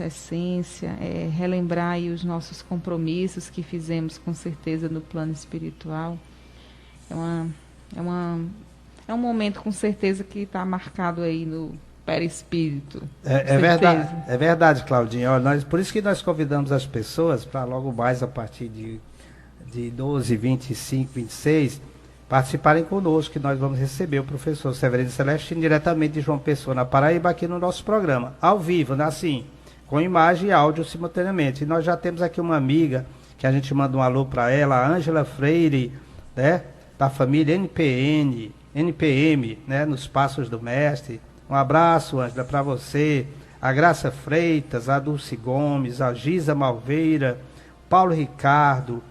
essência, relembrar aí os nossos compromissos que fizemos com certeza no plano espiritual. É um momento com certeza que está marcado aí no perispírito. É verdade, Claudinha. Olha, por isso que nós convidamos as pessoas para logo mais a partir de 12, 25, 26, participarem conosco, que nós vamos receber o professor Severino Celestino diretamente de João Pessoa, na Paraíba, aqui no nosso programa, ao vivo, né? Assim, com imagem e áudio simultaneamente. E nós já temos aqui uma amiga, que a gente manda um alô para ela, a Ângela Freire, né? Da família NPM, né? Nos Passos do Mestre. Um abraço, Ângela, para você, a Graça Freitas, a Dulce Gomes, a Giza Malveira, Paulo Ricardo,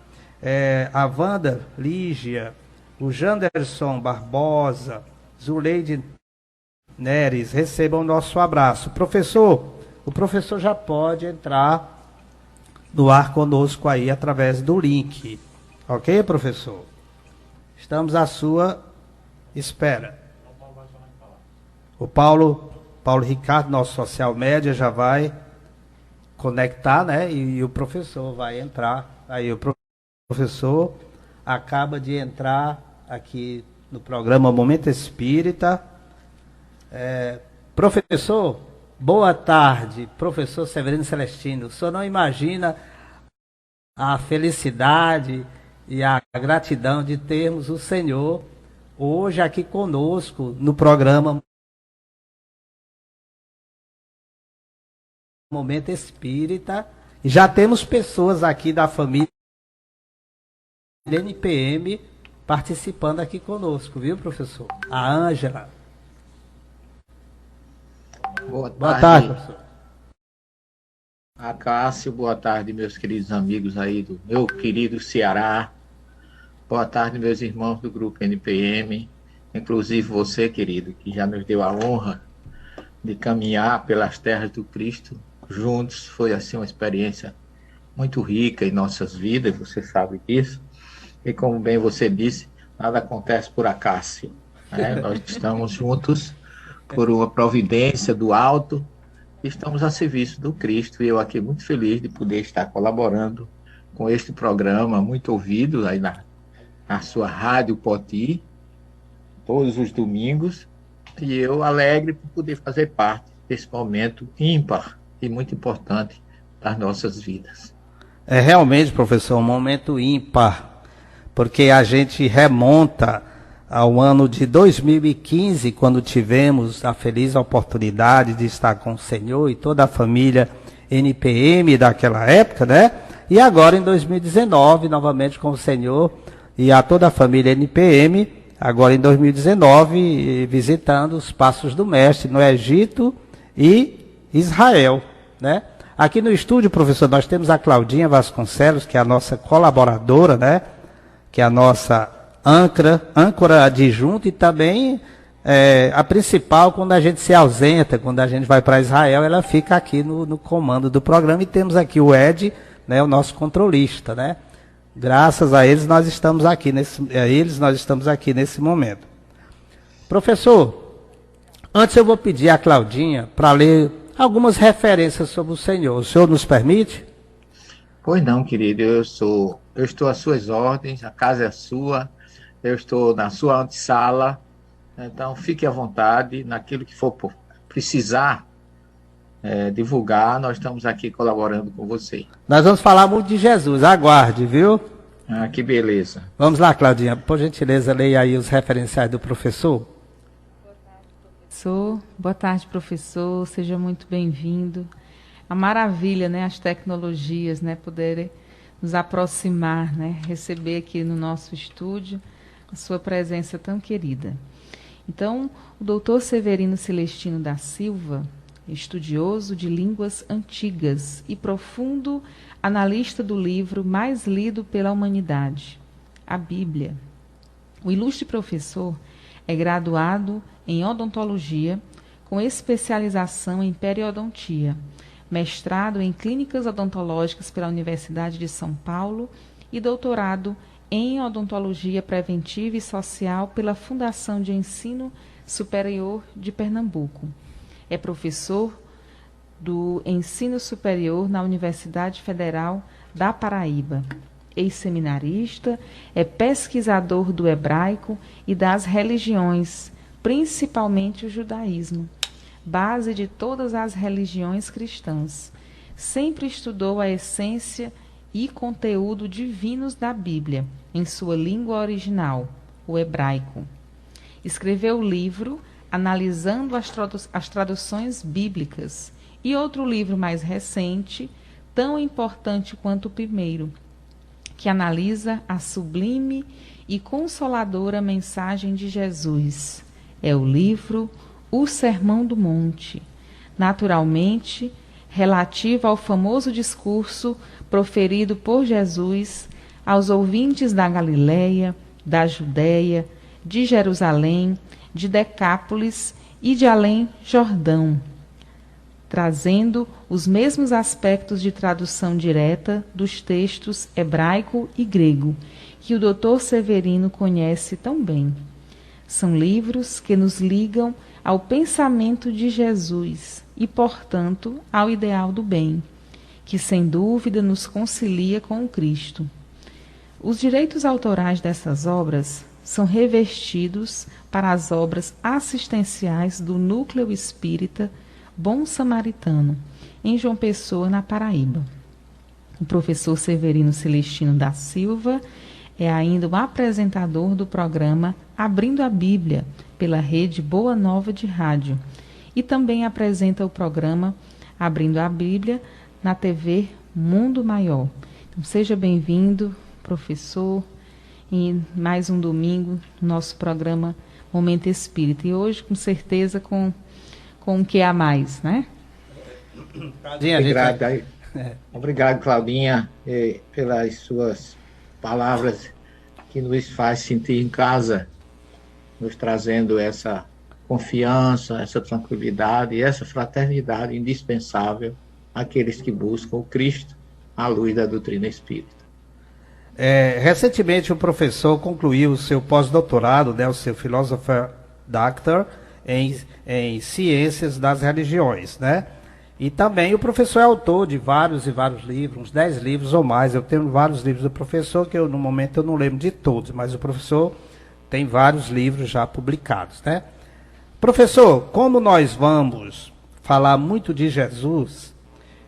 a Wanda Lígia, o Janderson Barbosa, Zuleide Neres, recebam o nosso abraço. Professor, o professor já pode entrar no ar conosco aí através do link. Ok, professor? Estamos à sua espera. O Paulo Ricardo, nosso social média, já vai conectar, né? E o professor vai entrar. Aí o professor acaba de entrar aqui no programa Momento Espírita. Professor, boa tarde, professor Severino Celestino. O senhor não imagina a felicidade e a gratidão de termos o senhor hoje aqui conosco no programa Momento Espírita. E já temos pessoas aqui da família NPM participando aqui conosco, viu, professor? A Ângela. Boa tarde, professor. A Cássio, boa tarde, meus queridos amigos aí do meu querido Ceará. Boa tarde, meus irmãos do grupo NPM, inclusive você, querido, que já nos deu a honra de caminhar pelas terras do Cristo juntos. Foi assim uma experiência muito rica em nossas vidas, você sabe disso. E como bem você disse, nada acontece por acaso, né? Nós estamos juntos por uma providência do alto, estamos a serviço do Cristo, e eu aqui muito feliz de poder estar colaborando com este programa, muito ouvido aí na sua Rádio Poti, todos os domingos, e eu alegre por poder fazer parte desse momento ímpar e muito importante das nossas vidas. É realmente, professor, um momento ímpar, porque a gente remonta ao ano de 2015, quando tivemos a feliz oportunidade de estar com o senhor e toda a família NPM daquela época, né? E agora em 2019, novamente com o senhor e a toda a família NPM, agora em 2019, visitando os Passos do Mestre no Egito e Israel, né? Aqui no estúdio, professor, nós temos a Claudinha Vasconcelos, que é a nossa colaboradora, né? Que é a nossa âncora adjunta e também a principal quando a gente se ausenta, quando a gente vai para Israel, ela fica aqui no comando do programa. E temos aqui o Ed, né, o nosso controlista, né? Graças a eles nós estamos aqui nesse momento. Professor, antes eu vou pedir a Claudinha para ler algumas referências sobre o senhor. O senhor nos permite? Pois não, querido, eu estou às suas ordens, a casa é sua, eu estou na sua antessala, então fique à vontade, naquilo que for precisar divulgar, nós estamos aqui colaborando com você. Nós vamos falar muito de Jesus, aguarde, viu? Ah, que beleza. Vamos lá, Claudinha, por gentileza, leia aí os referenciais do professor. Boa tarde, professor, seja muito bem-vindo. A maravilha, né, as tecnologias, né, poderem nos aproximar, né, receber aqui no nosso estúdio a sua presença tão querida. Então, o doutor Severino Celestino da Silva, estudioso de línguas antigas e profundo analista do livro mais lido pela humanidade, a Bíblia. O ilustre professor é graduado em odontologia, com especialização em periodontia, mestrado em clínicas odontológicas pela Universidade de São Paulo e doutorado em odontologia preventiva e social pela Fundação de Ensino Superior de Pernambuco. É professor do Ensino Superior na Universidade Federal da Paraíba. Ex-seminarista, é pesquisador do hebraico e das religiões, principalmente o judaísmo, base de todas as religiões cristãs. Sempre estudou a essência e conteúdo divinos da Bíblia, em sua língua original, o hebraico. Escreveu o livro Analisando as Traduções Bíblicas e outro livro mais recente, tão importante quanto o primeiro, que analisa a sublime e consoladora mensagem de Jesus. É o livro O Sermão do Monte, naturalmente relativo ao famoso discurso proferido por Jesus aos ouvintes da Galileia, da Judéia, de Jerusalém, de Decápolis e de Além Jordão, trazendo os mesmos aspectos de tradução direta dos textos hebraico e grego, que o Dr. Severino conhece tão bem. São livros que nos ligam ao pensamento de Jesus e, portanto, ao ideal do bem, que sem dúvida nos concilia com o Cristo. Os direitos autorais dessas obras são revestidos para as obras assistenciais do Núcleo Espírita Bom Samaritano, em João Pessoa, na Paraíba. O professor Severino Celestino da Silva é ainda o apresentador do programa Abrindo a Bíblia, pela rede Boa Nova de Rádio, e também apresenta o programa Abrindo a Bíblia na TV Mundo Maior. Então, seja bem-vindo, professor, em mais um domingo no nosso programa Momento Espírita. E hoje, com certeza, com o que há mais, né? Obrigado, Claudinha, pelas suas palavras que nos faz sentir em casa, nos trazendo essa confiança, essa tranquilidade e essa fraternidade indispensável àqueles que buscam o Cristo à luz da doutrina espírita. Recentemente o professor concluiu o seu pós-doutorado, né, o seu Philosopher Doctor, em Ciências das Religiões, né? E também o professor é autor de vários e vários livros, uns 10 livros ou mais. Eu tenho vários livros do professor, que no momento eu não lembro de todos, mas o professor tem vários livros já publicados, né? Professor, como nós vamos falar muito de Jesus,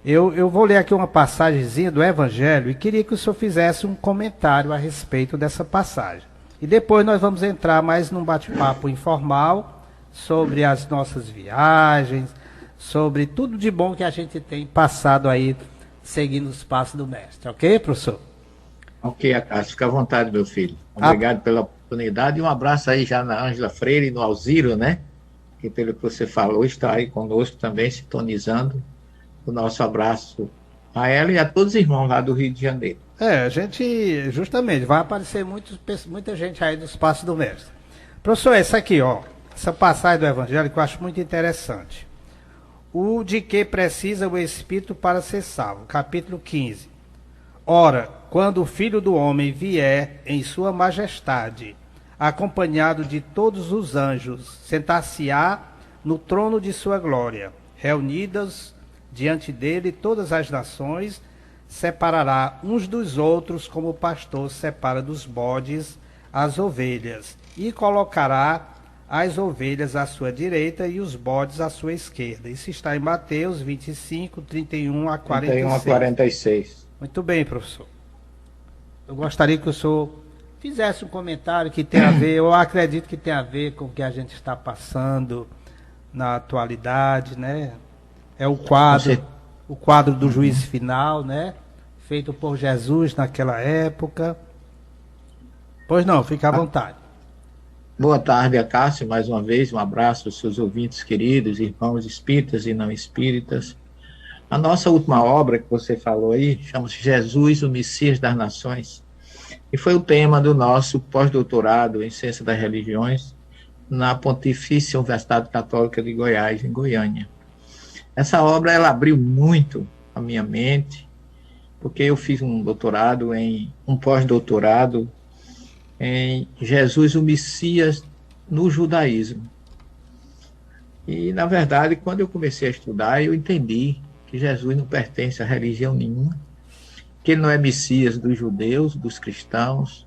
eu vou ler aqui uma passagemzinha do Evangelho e queria que o senhor fizesse um comentário a respeito dessa passagem. E depois nós vamos entrar mais num bate-papo informal sobre as nossas viagens, sobre tudo de bom que a gente tem passado aí, seguindo os passos do mestre. Ok, professor? Ok, Acácio, fica à vontade, meu filho. Obrigado pela oportunidade e um abraço aí já na Ângela Freire e no Alziro, né? Que pelo que você falou, está aí conosco também, sintonizando. O nosso abraço a ela e a todos os irmãos lá do Rio de Janeiro. A gente, justamente, vai aparecer muita gente aí dos passos do mestre. Professor, essa aqui, ó, essa passagem do Evangelho que eu acho muito interessante. O de que precisa o Espírito para ser salvo, capítulo 15. Ora, quando o Filho do Homem vier em sua majestade, acompanhado de todos os anjos, sentar-se-á no trono de sua glória, reunidas diante dele todas as nações, separará uns dos outros como o pastor separa dos bodes as ovelhas, e colocará as ovelhas à sua direita e os bodes à sua esquerda. Isso está em Mateus 25, 31 a 46. 31 a 46. Muito bem, professor. Eu gostaria que o senhor fizesse um comentário que tem a ver, eu acredito que tem a ver com o que a gente está passando na atualidade, né? É o quadro do juízo final, né? Feito por Jesus naquela época. Pois não, fica à vontade. Boa tarde, Acácio, mais uma vez, um abraço aos seus ouvintes queridos, irmãos espíritas e não espíritas. A nossa última obra que você falou aí chama-se Jesus, o Messias das Nações, e foi o tema do nosso pós-doutorado em Ciência das Religiões na Pontifícia Universidade Católica de Goiás, em Goiânia. Essa obra, ela abriu muito a minha mente, porque eu fiz um pós-doutorado em Jesus, o Messias no judaísmo. E, na verdade, quando eu comecei a estudar, eu entendi que Jesus não pertence a religião nenhuma, que ele não é Messias dos judeus, dos cristãos,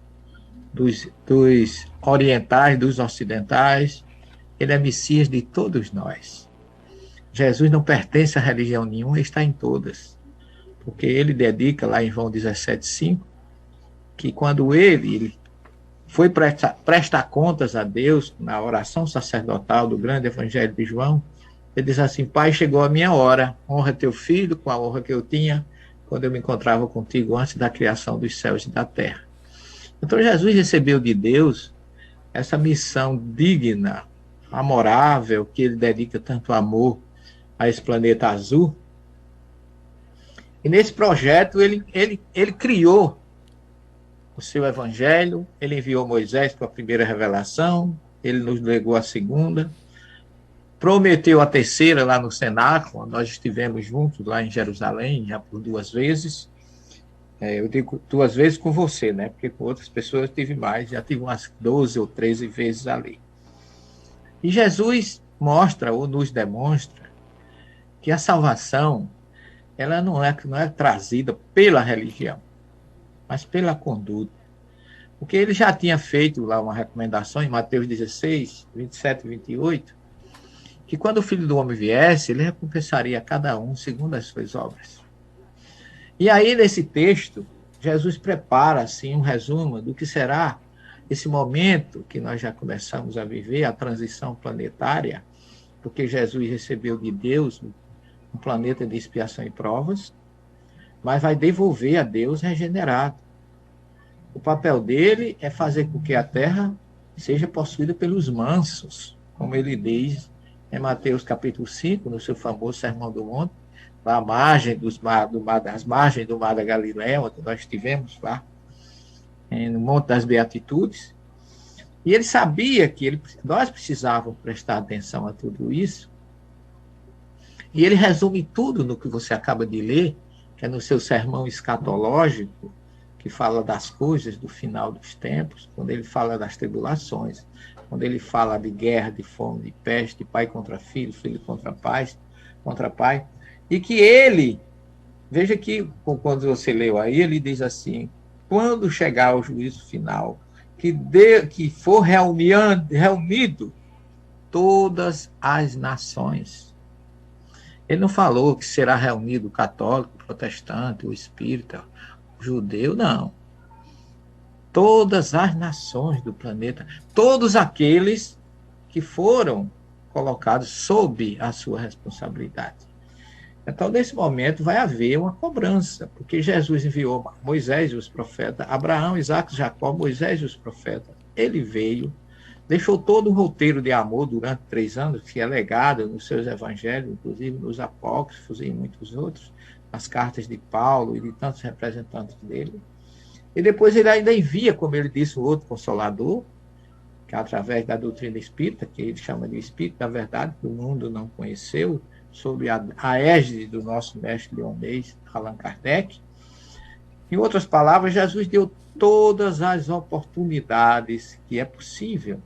dos orientais, dos ocidentais, ele é Messias de todos nós. Jesus não pertence a religião nenhuma, está em todas. Porque ele dedica lá em João 17,5, que quando ele foi prestar contas a Deus na oração sacerdotal do grande evangelho de João, ele diz assim: Pai, chegou a minha hora, honra teu filho com a honra que eu tinha quando eu me encontrava contigo antes da criação dos céus e da terra. Então Jesus recebeu de Deus essa missão digna, amorável, que ele dedica tanto amor a esse planeta azul. E nesse projeto ele criou o seu evangelho, ele enviou Moisés para a primeira revelação, ele nos legou a segunda, prometeu a terceira lá no cenáculo, nós estivemos juntos lá em Jerusalém, já por 2 vezes. Eu digo 2 vezes com você, né? Porque com outras pessoas eu tive mais, já tive umas 12 ou 13 vezes ali. E Jesus mostra ou nos demonstra que a salvação ela não é trazida pela religião, mas pela conduta. Porque ele já tinha feito lá uma recomendação em Mateus 16, 27 e 28, que quando o Filho do Homem viesse, ele recompensaria a cada um segundo as suas obras. E aí, nesse texto, Jesus prepara assim um resumo do que será esse momento que nós já começamos a viver, a transição planetária, porque Jesus recebeu de Deus um planeta de expiação e provas, mas vai devolver a Deus regenerado. O papel dele é fazer com que a terra seja possuída pelos mansos, como ele diz em Mateus capítulo 5, no seu famoso Sermão do Monte, lá à margem das margens do Mar da Galileia, onde nós estivemos lá, no Monte das Beatitudes. E ele sabia que nós precisávamos prestar atenção a tudo isso. E ele resume tudo no que você acaba de ler, que é no seu sermão escatológico, que fala das coisas do final dos tempos, quando ele fala das tribulações, quando ele fala de guerra, de fome, de peste, de pai contra filho, filho contra pai, e que ele, veja que quando você leu aí, ele diz assim: quando chegar o juízo final, que for reunido todas as nações. Ele não falou que será reunido o católico, o protestante, o espírita, o judeu, não. Todas as nações do planeta, todos aqueles que foram colocados sob a sua responsabilidade. Então, nesse momento, vai haver uma cobrança, porque Jesus enviou Moisés e os profetas, Abraão, Isaac, Jacó, Moisés e os profetas. Ele veio, deixou todo um roteiro de amor durante 3 anos, que é legado nos seus evangelhos, inclusive nos apócrifos e em muitos outros, nas cartas de Paulo e de tantos representantes dele. E depois ele ainda envia, como ele disse, o outro Consolador, que é através da doutrina espírita, que ele chama de Espírito da Verdade, que o mundo não conheceu, sob a égide do nosso mestre leonês, Allan Kardec. Em outras palavras, Jesus deu todas as oportunidades que é possível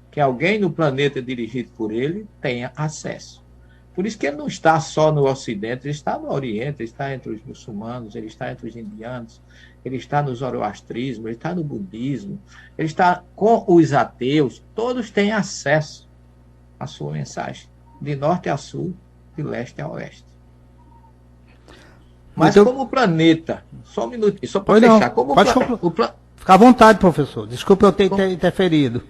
que alguém no planeta dirigido por ele tenha acesso. Por isso que ele não está só no Ocidente, ele está no Oriente, ele está entre os muçulmanos, ele está entre os indianos, ele está no zoroastrismo, ele está no budismo, ele está com os ateus, todos têm acesso à sua mensagem, de norte a sul, de leste a oeste. Mas como o planeta, só um minutinho, só para fechar, como Fica à vontade, professor, desculpe eu ter interferido.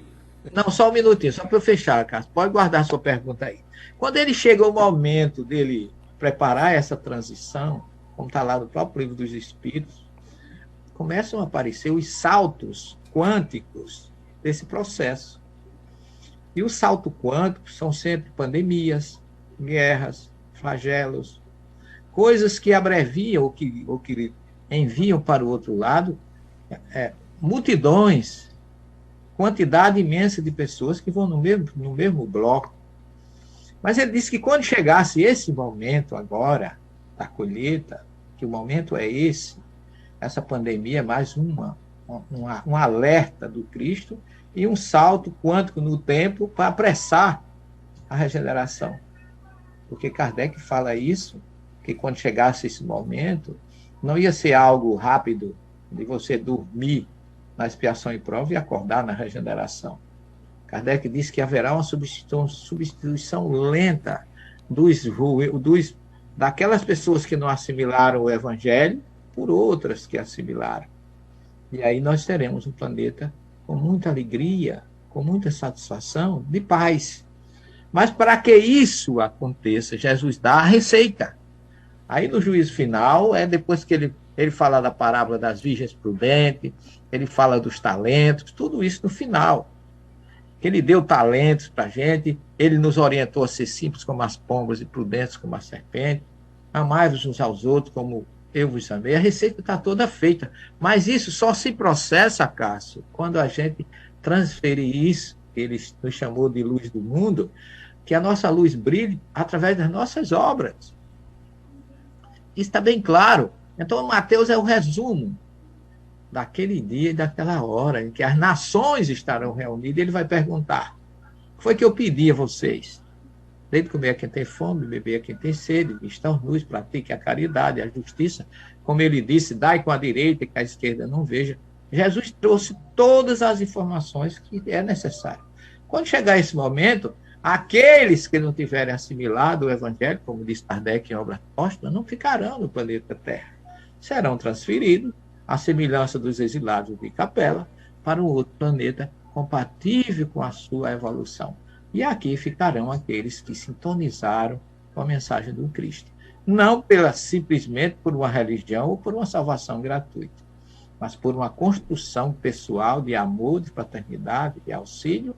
Não, só um minutinho, só para eu fechar, Cássio. Pode guardar sua pergunta aí. Quando ele chega o momento dele preparar essa transição, como está lá no próprio Livro dos Espíritos, começam a aparecer os saltos quânticos desse processo. E os saltos quânticos são sempre pandemias, guerras, flagelos, coisas que abreviam ou que enviam para o outro lado multidões, quantidade imensa de pessoas que vão no mesmo bloco. Mas ele disse que quando chegasse esse momento agora, da colheita, que o momento é esse, essa pandemia é mais um alerta do Cristo e um salto quântico no tempo para apressar a regeneração. Porque Kardec fala isso, que quando chegasse esse momento, não ia ser algo rápido de você dormir na expiação e prova e acordar na regeneração. Kardec diz que haverá uma substituição lenta daquelas pessoas que não assimilaram o Evangelho por outras que assimilaram. E aí nós teremos um planeta com muita alegria, com muita satisfação, de paz. Mas para que isso aconteça, Jesus dá a receita. Aí no juízo final, depois que ele fala da parábola das virgens prudentes, ele fala dos talentos, tudo isso no final. Ele deu talentos para a gente, ele nos orientou a ser simples como as pombas e prudentes como a serpente, amai-vos uns aos outros como eu vos amei. A receita está toda feita, mas isso só se processa, Cássio, quando a gente transferir isso, que ele nos chamou de luz do mundo, que a nossa luz brilhe através das nossas obras. Isso está bem claro. Então, Mateus é o resumo daquele dia e daquela hora em que as nações estarão reunidas. Ele vai perguntar: o que foi que eu pedi a vocês? Dei de comer a quem tem fome, beber a quem tem sede, estão nus, pratique a caridade, a justiça. Como ele disse, dai com a direita e que a esquerda não veja. Jesus trouxe todas as informações que é necessário. Quando chegar esse momento, aqueles que não tiverem assimilado o Evangelho, como diz Kardec em Obras Póstumas, não ficarão no planeta Terra. Serão transferidos, à semelhança dos exilados de Capela, para um outro planeta compatível com a sua evolução. E aqui ficarão aqueles que sintonizaram com a mensagem do Cristo. Não simplesmente por uma religião ou por uma salvação gratuita, mas por uma construção pessoal de amor, de fraternidade, de auxílio,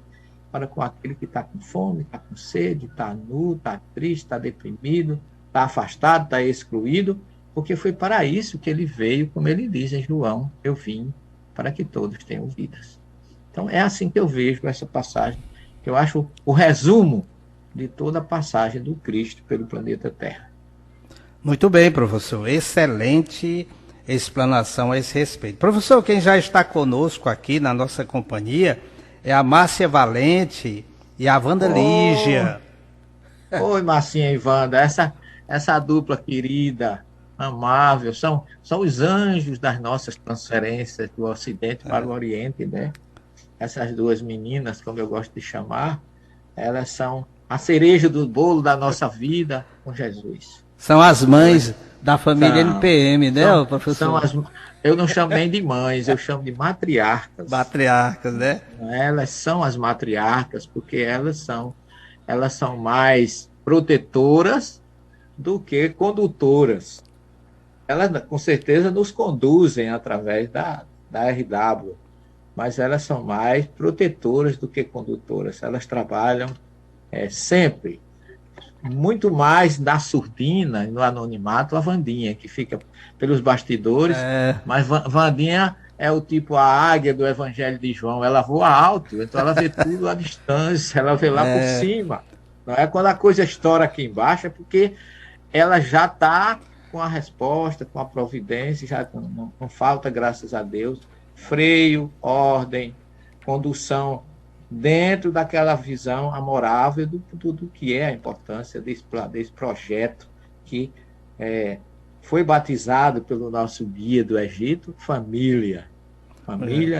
para com aquele que está com fome, está com sede, está nu, está triste, está deprimido, está afastado, está excluído, porque foi para isso que ele veio, como ele diz em João: eu vim para que todos tenham vidas. Então é assim que eu vejo essa passagem, que eu acho o resumo de toda a passagem do Cristo pelo planeta Terra. Muito bem, professor. Excelente explanação a esse respeito. Professor, quem já está conosco aqui na nossa companhia é a Márcia Valente e a Wanda Lígia. Oi, Marcinha e Wanda, essa dupla querida, amável, são os anjos das nossas transferências do Ocidente para o Oriente, né? Essas duas meninas, como eu gosto de chamar, elas são a cereja do bolo da nossa vida com Jesus. São as mães da família NPM, né, professor? Eu não chamo nem de mães, eu chamo de matriarcas. Matriarcas, né? Elas são as matriarcas, porque elas são mais protetoras do que condutoras. Elas, com certeza, nos conduzem através da RW, mas elas são mais protetoras do que condutoras. Elas trabalham sempre muito mais na surdina e no anonimato a Vandinha, que fica pelos bastidores, mas Vandinha é o tipo a águia do Evangelho de João, ela voa alto, então ela vê tudo à distância, ela vê lá por cima. Não é quando a coisa estoura aqui embaixo, é porque ela já está com a resposta, com a providência, já não falta, graças a Deus, freio, ordem, condução, dentro daquela visão amorável do que é a importância desse projeto que foi batizado pelo nosso guia do Egito, família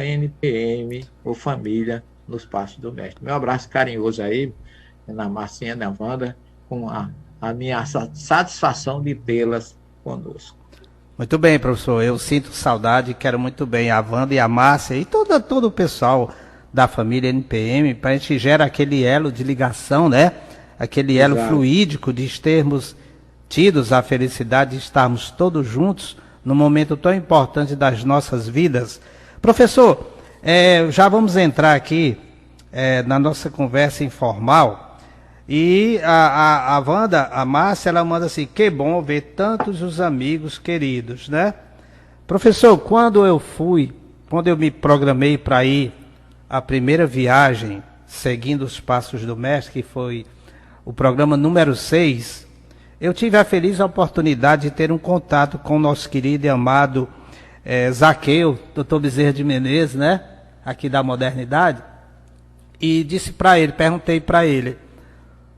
NPM, ou família nos Passos do Mestre. Meu abraço carinhoso aí, na Marcinha, na Wanda, com a minha satisfação de tê-las conosco. Muito bem, professor, eu sinto saudade, quero muito bem a Wanda e a Márcia e todo o pessoal da família NPM, para a gente gerar aquele elo de ligação, né? Aquele elo fluídico de termos tidos a felicidade de estarmos todos juntos num momento tão importante das nossas vidas. Professor, já vamos entrar aqui na nossa conversa informal e a Wanda, a Márcia, ela manda assim: que bom ver tantos os amigos queridos, né? Professor, quando eu me programei para ir a primeira viagem, seguindo os passos do mestre, que foi o programa número 6, eu tive a feliz oportunidade de ter um contato com o nosso querido e amado Zaqueu, Dr. Bezerra de Menezes, né? Aqui da Modernidade, e perguntei para ele,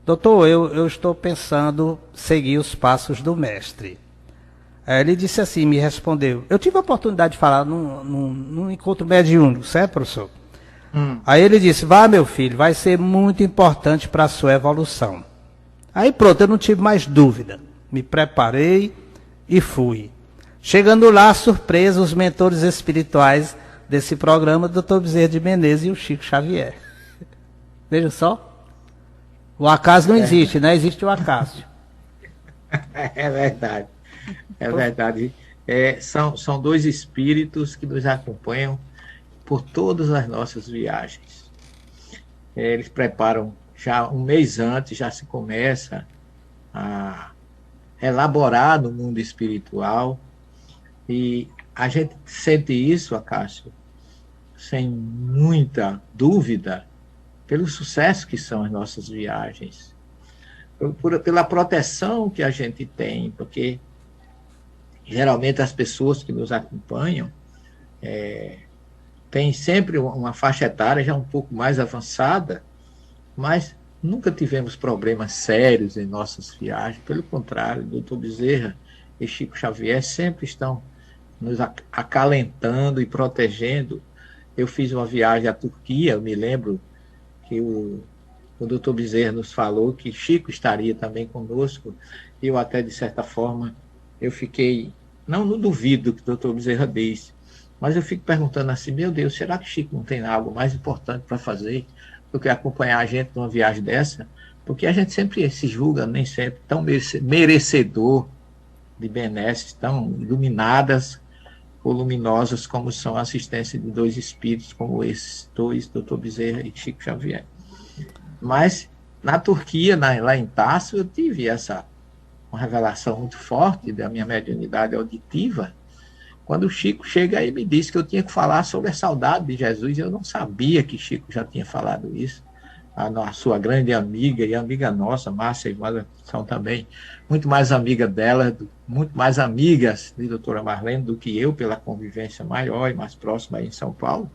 doutor, eu estou pensando seguir os passos do mestre. Aí ele disse assim, me respondeu. Eu tive a oportunidade de falar num encontro mediúnico, certo, professor? Aí ele disse, vá meu filho, vai ser muito importante para a sua evolução. Aí pronto, eu não tive mais dúvida. Me preparei e fui. Chegando lá, surpresa, os mentores espirituais desse programa, o Dr. Bezerra de Menezes e o Chico Xavier. Veja só. O acaso não existe, né? Existe o acaso. É verdade. É verdade. São dois espíritos que nos acompanham por todas as nossas viagens. Eles preparam já um mês antes, já se começa a elaborar no mundo espiritual, e a gente sente isso, Acácio, sem muita dúvida, pelo sucesso que são as nossas viagens, pela proteção que a gente tem, porque geralmente as pessoas que nos acompanham têm sempre uma faixa etária já um pouco mais avançada, mas nunca tivemos problemas sérios em nossas viagens. Pelo contrário, Dr. Bezerra e Chico Xavier sempre estão nos acalentando e protegendo. Eu fiz uma viagem à Turquia, eu me lembro que o Dr. Bezerra nos falou que Chico estaria também conosco. Eu até, de certa forma, eu fiquei, não duvido do que o Dr. Bezerra disse, mas eu fico perguntando assim, meu Deus, será que Chico não tem algo mais importante para fazer do que acompanhar a gente numa viagem dessa? Porque a gente sempre se julga, nem sempre, tão merecedor de benesses tão iluminadas ou luminosas como são a assistência de dois espíritos, como esses dois, Dr. Bezerra e Chico Xavier. Mas na Turquia, lá em Tasso, eu tive uma revelação muito forte da minha mediunidade auditiva, quando o Chico chega e me disse que eu tinha que falar sobre a saudade de Jesus. Eu não sabia que Chico já tinha falado isso. A sua grande amiga e amiga nossa, Márcia e Wanda, são também muito mais amigas dela, muito mais amigas de doutora Marlene do que eu, pela convivência maior e mais próxima aí em São Paulo.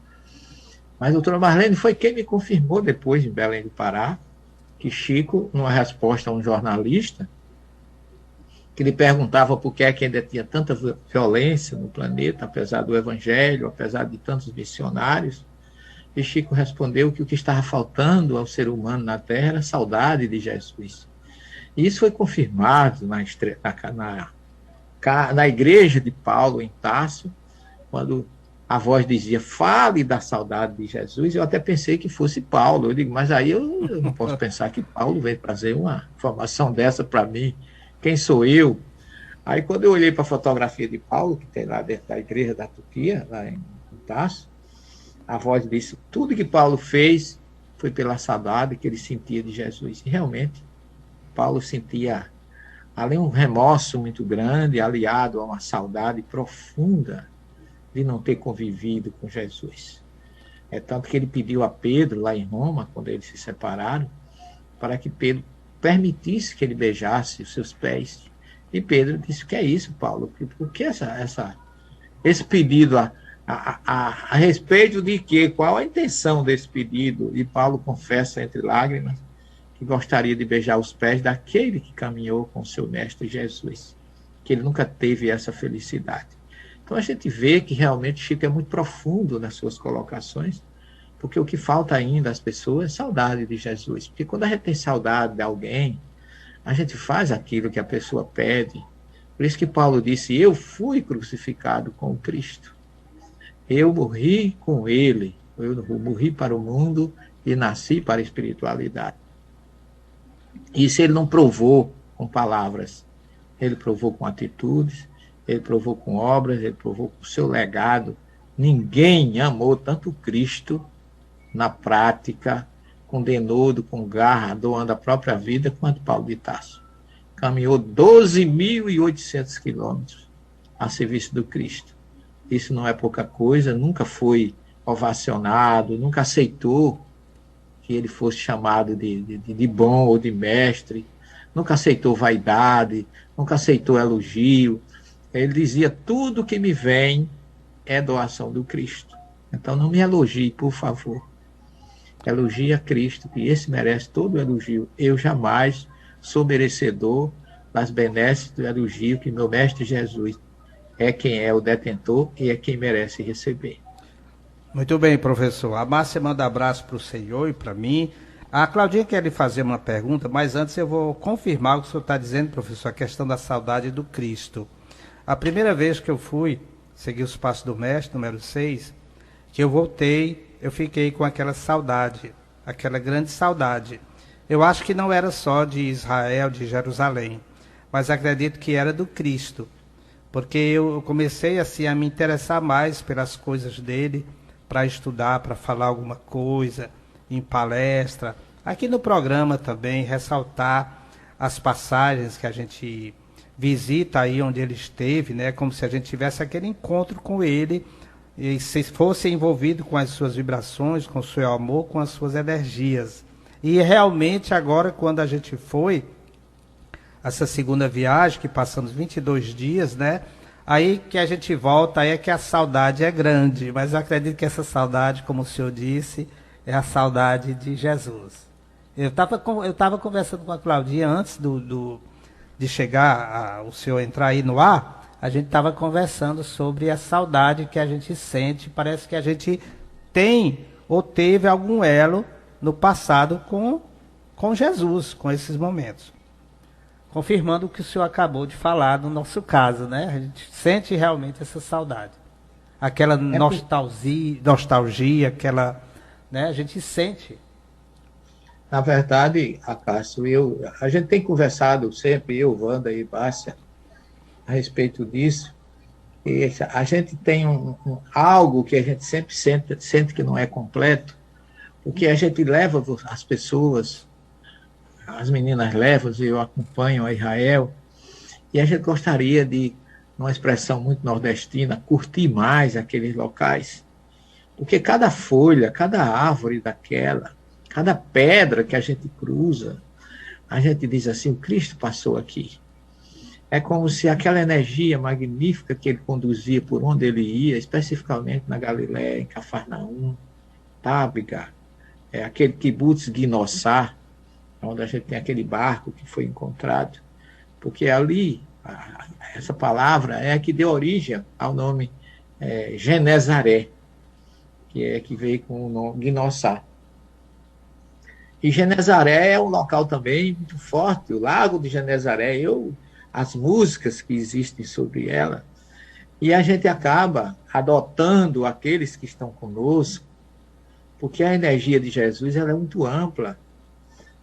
Mas a doutora Marlene foi quem me confirmou depois, em Belém do Pará, que Chico, numa resposta a um jornalista, que lhe perguntava por que é que ainda tinha tanta violência no planeta, apesar do evangelho, apesar de tantos missionários, e Chico respondeu que o que estava faltando ao ser humano na Terra era a saudade de Jesus. E isso foi confirmado na igreja de Paulo, em Tasso, quando a voz dizia, fale da saudade de Jesus. Eu até pensei que fosse Paulo. Eu digo, mas aí eu não posso pensar que Paulo veio trazer uma informação dessa para mim. Quem sou eu? Aí, quando eu olhei para a fotografia de Paulo, que tem lá dentro da igreja da Turquia, lá em Tasso, a voz disse, tudo que Paulo fez foi pela saudade que ele sentia de Jesus. E realmente, Paulo sentia, além um remorso muito grande, aliado a uma saudade profunda de não ter convivido com Jesus. É tanto que ele pediu a Pedro, lá em Roma, quando eles se separaram, para que Pedro permitisse que ele beijasse os seus pés. E Pedro disse, o que é isso, Paulo? Por que esse pedido a respeito de quê? Qual a intenção desse pedido? E Paulo confessa entre lágrimas que gostaria de beijar os pés daquele que caminhou com seu mestre Jesus, que ele nunca teve essa felicidade. Então a gente vê que realmente Chico é muito profundo nas suas colocações, porque o que falta ainda às pessoas é saudade de Jesus. Porque quando a gente tem saudade de alguém, a gente faz aquilo que a pessoa pede. Por isso que Paulo disse, eu fui crucificado com Cristo. Eu morri com ele. Eu morri para o mundo e nasci para a espiritualidade. Isso ele não provou com palavras. Ele provou com atitudes, ele provou com obras, ele provou com o seu legado. Ninguém amou tanto Cristo na prática, com denodo, com garra, doando a própria vida, quanto Paulo de Tarso. Caminhou 12.800 quilômetros a serviço do Cristo. Isso não é pouca coisa, nunca foi ovacionado, nunca aceitou que ele fosse chamado de bom ou de mestre, nunca aceitou vaidade, nunca aceitou elogio. Ele dizia, tudo que me vem é doação do Cristo. Então não me elogie, por favor. Elogie a Cristo, que esse merece todo o elogio. Eu jamais sou merecedor das benesses do elogio que meu Mestre Jesus é quem é o detentor e é quem merece receber. Muito bem, professor. A Márcia manda abraço para o senhor e para mim. A Claudinha quer lhe fazer uma pergunta, mas antes eu vou confirmar o que o senhor está dizendo, professor, a questão da saudade do Cristo. A primeira vez que eu fui seguir os passos do Mestre, número 6, que eu voltei, eu fiquei com aquela saudade, aquela grande saudade. Eu acho que não era só de Israel, de Jerusalém, mas acredito que era do Cristo, porque eu comecei assim a me interessar mais pelas coisas dele, para estudar, para falar alguma coisa, em palestra, aqui no programa também, ressaltar as passagens que a gente visita aí onde ele esteve, né, como se a gente tivesse aquele encontro com ele, e se fosse envolvido com as suas vibrações, com o seu amor, com as suas energias. E realmente agora, quando a gente foi, essa segunda viagem, que passamos 22 dias, né? Aí que a gente volta, aí é que a saudade é grande. Mas eu acredito que essa saudade, como o senhor disse, é a saudade de Jesus. Eu estava conversando com a Claudinha antes de chegar, o senhor entrar aí no ar. A gente estava conversando sobre a saudade que a gente sente. Parece que a gente tem ou teve algum elo no passado com Jesus, com esses momentos. Confirmando o que o senhor acabou de falar no nosso caso, né? A gente sente realmente essa saudade. Aquela nostalgia, aquela, né? A gente sente. Na verdade, Acácio, a gente tem conversado sempre, eu, Wanda e Bárcia, a respeito disso. E a gente tem algo que a gente sempre sente que não é completo, porque a gente leva as pessoas, as meninas levam, eu acompanho a Israel, e a gente gostaria de, numa expressão muito nordestina, curtir mais aqueles locais. Porque cada folha, cada árvore daquela, cada pedra que a gente cruza, a gente diz assim, o Cristo passou aqui. É como se aquela energia magnífica que ele conduzia por onde ele ia, especificamente na Galiléia, em Cafarnaum, Tábega, aquele kibbutz Guinossá, onde a gente tem aquele barco que foi encontrado, porque ali, essa palavra é a que deu origem ao nome Genezaré, que veio com o nome Guinossá. E Genezaré é um local também muito forte, o Lago de Genezaré, as músicas que existem sobre ela, e a gente acaba adotando aqueles que estão conosco, porque a energia de Jesus ela é muito ampla,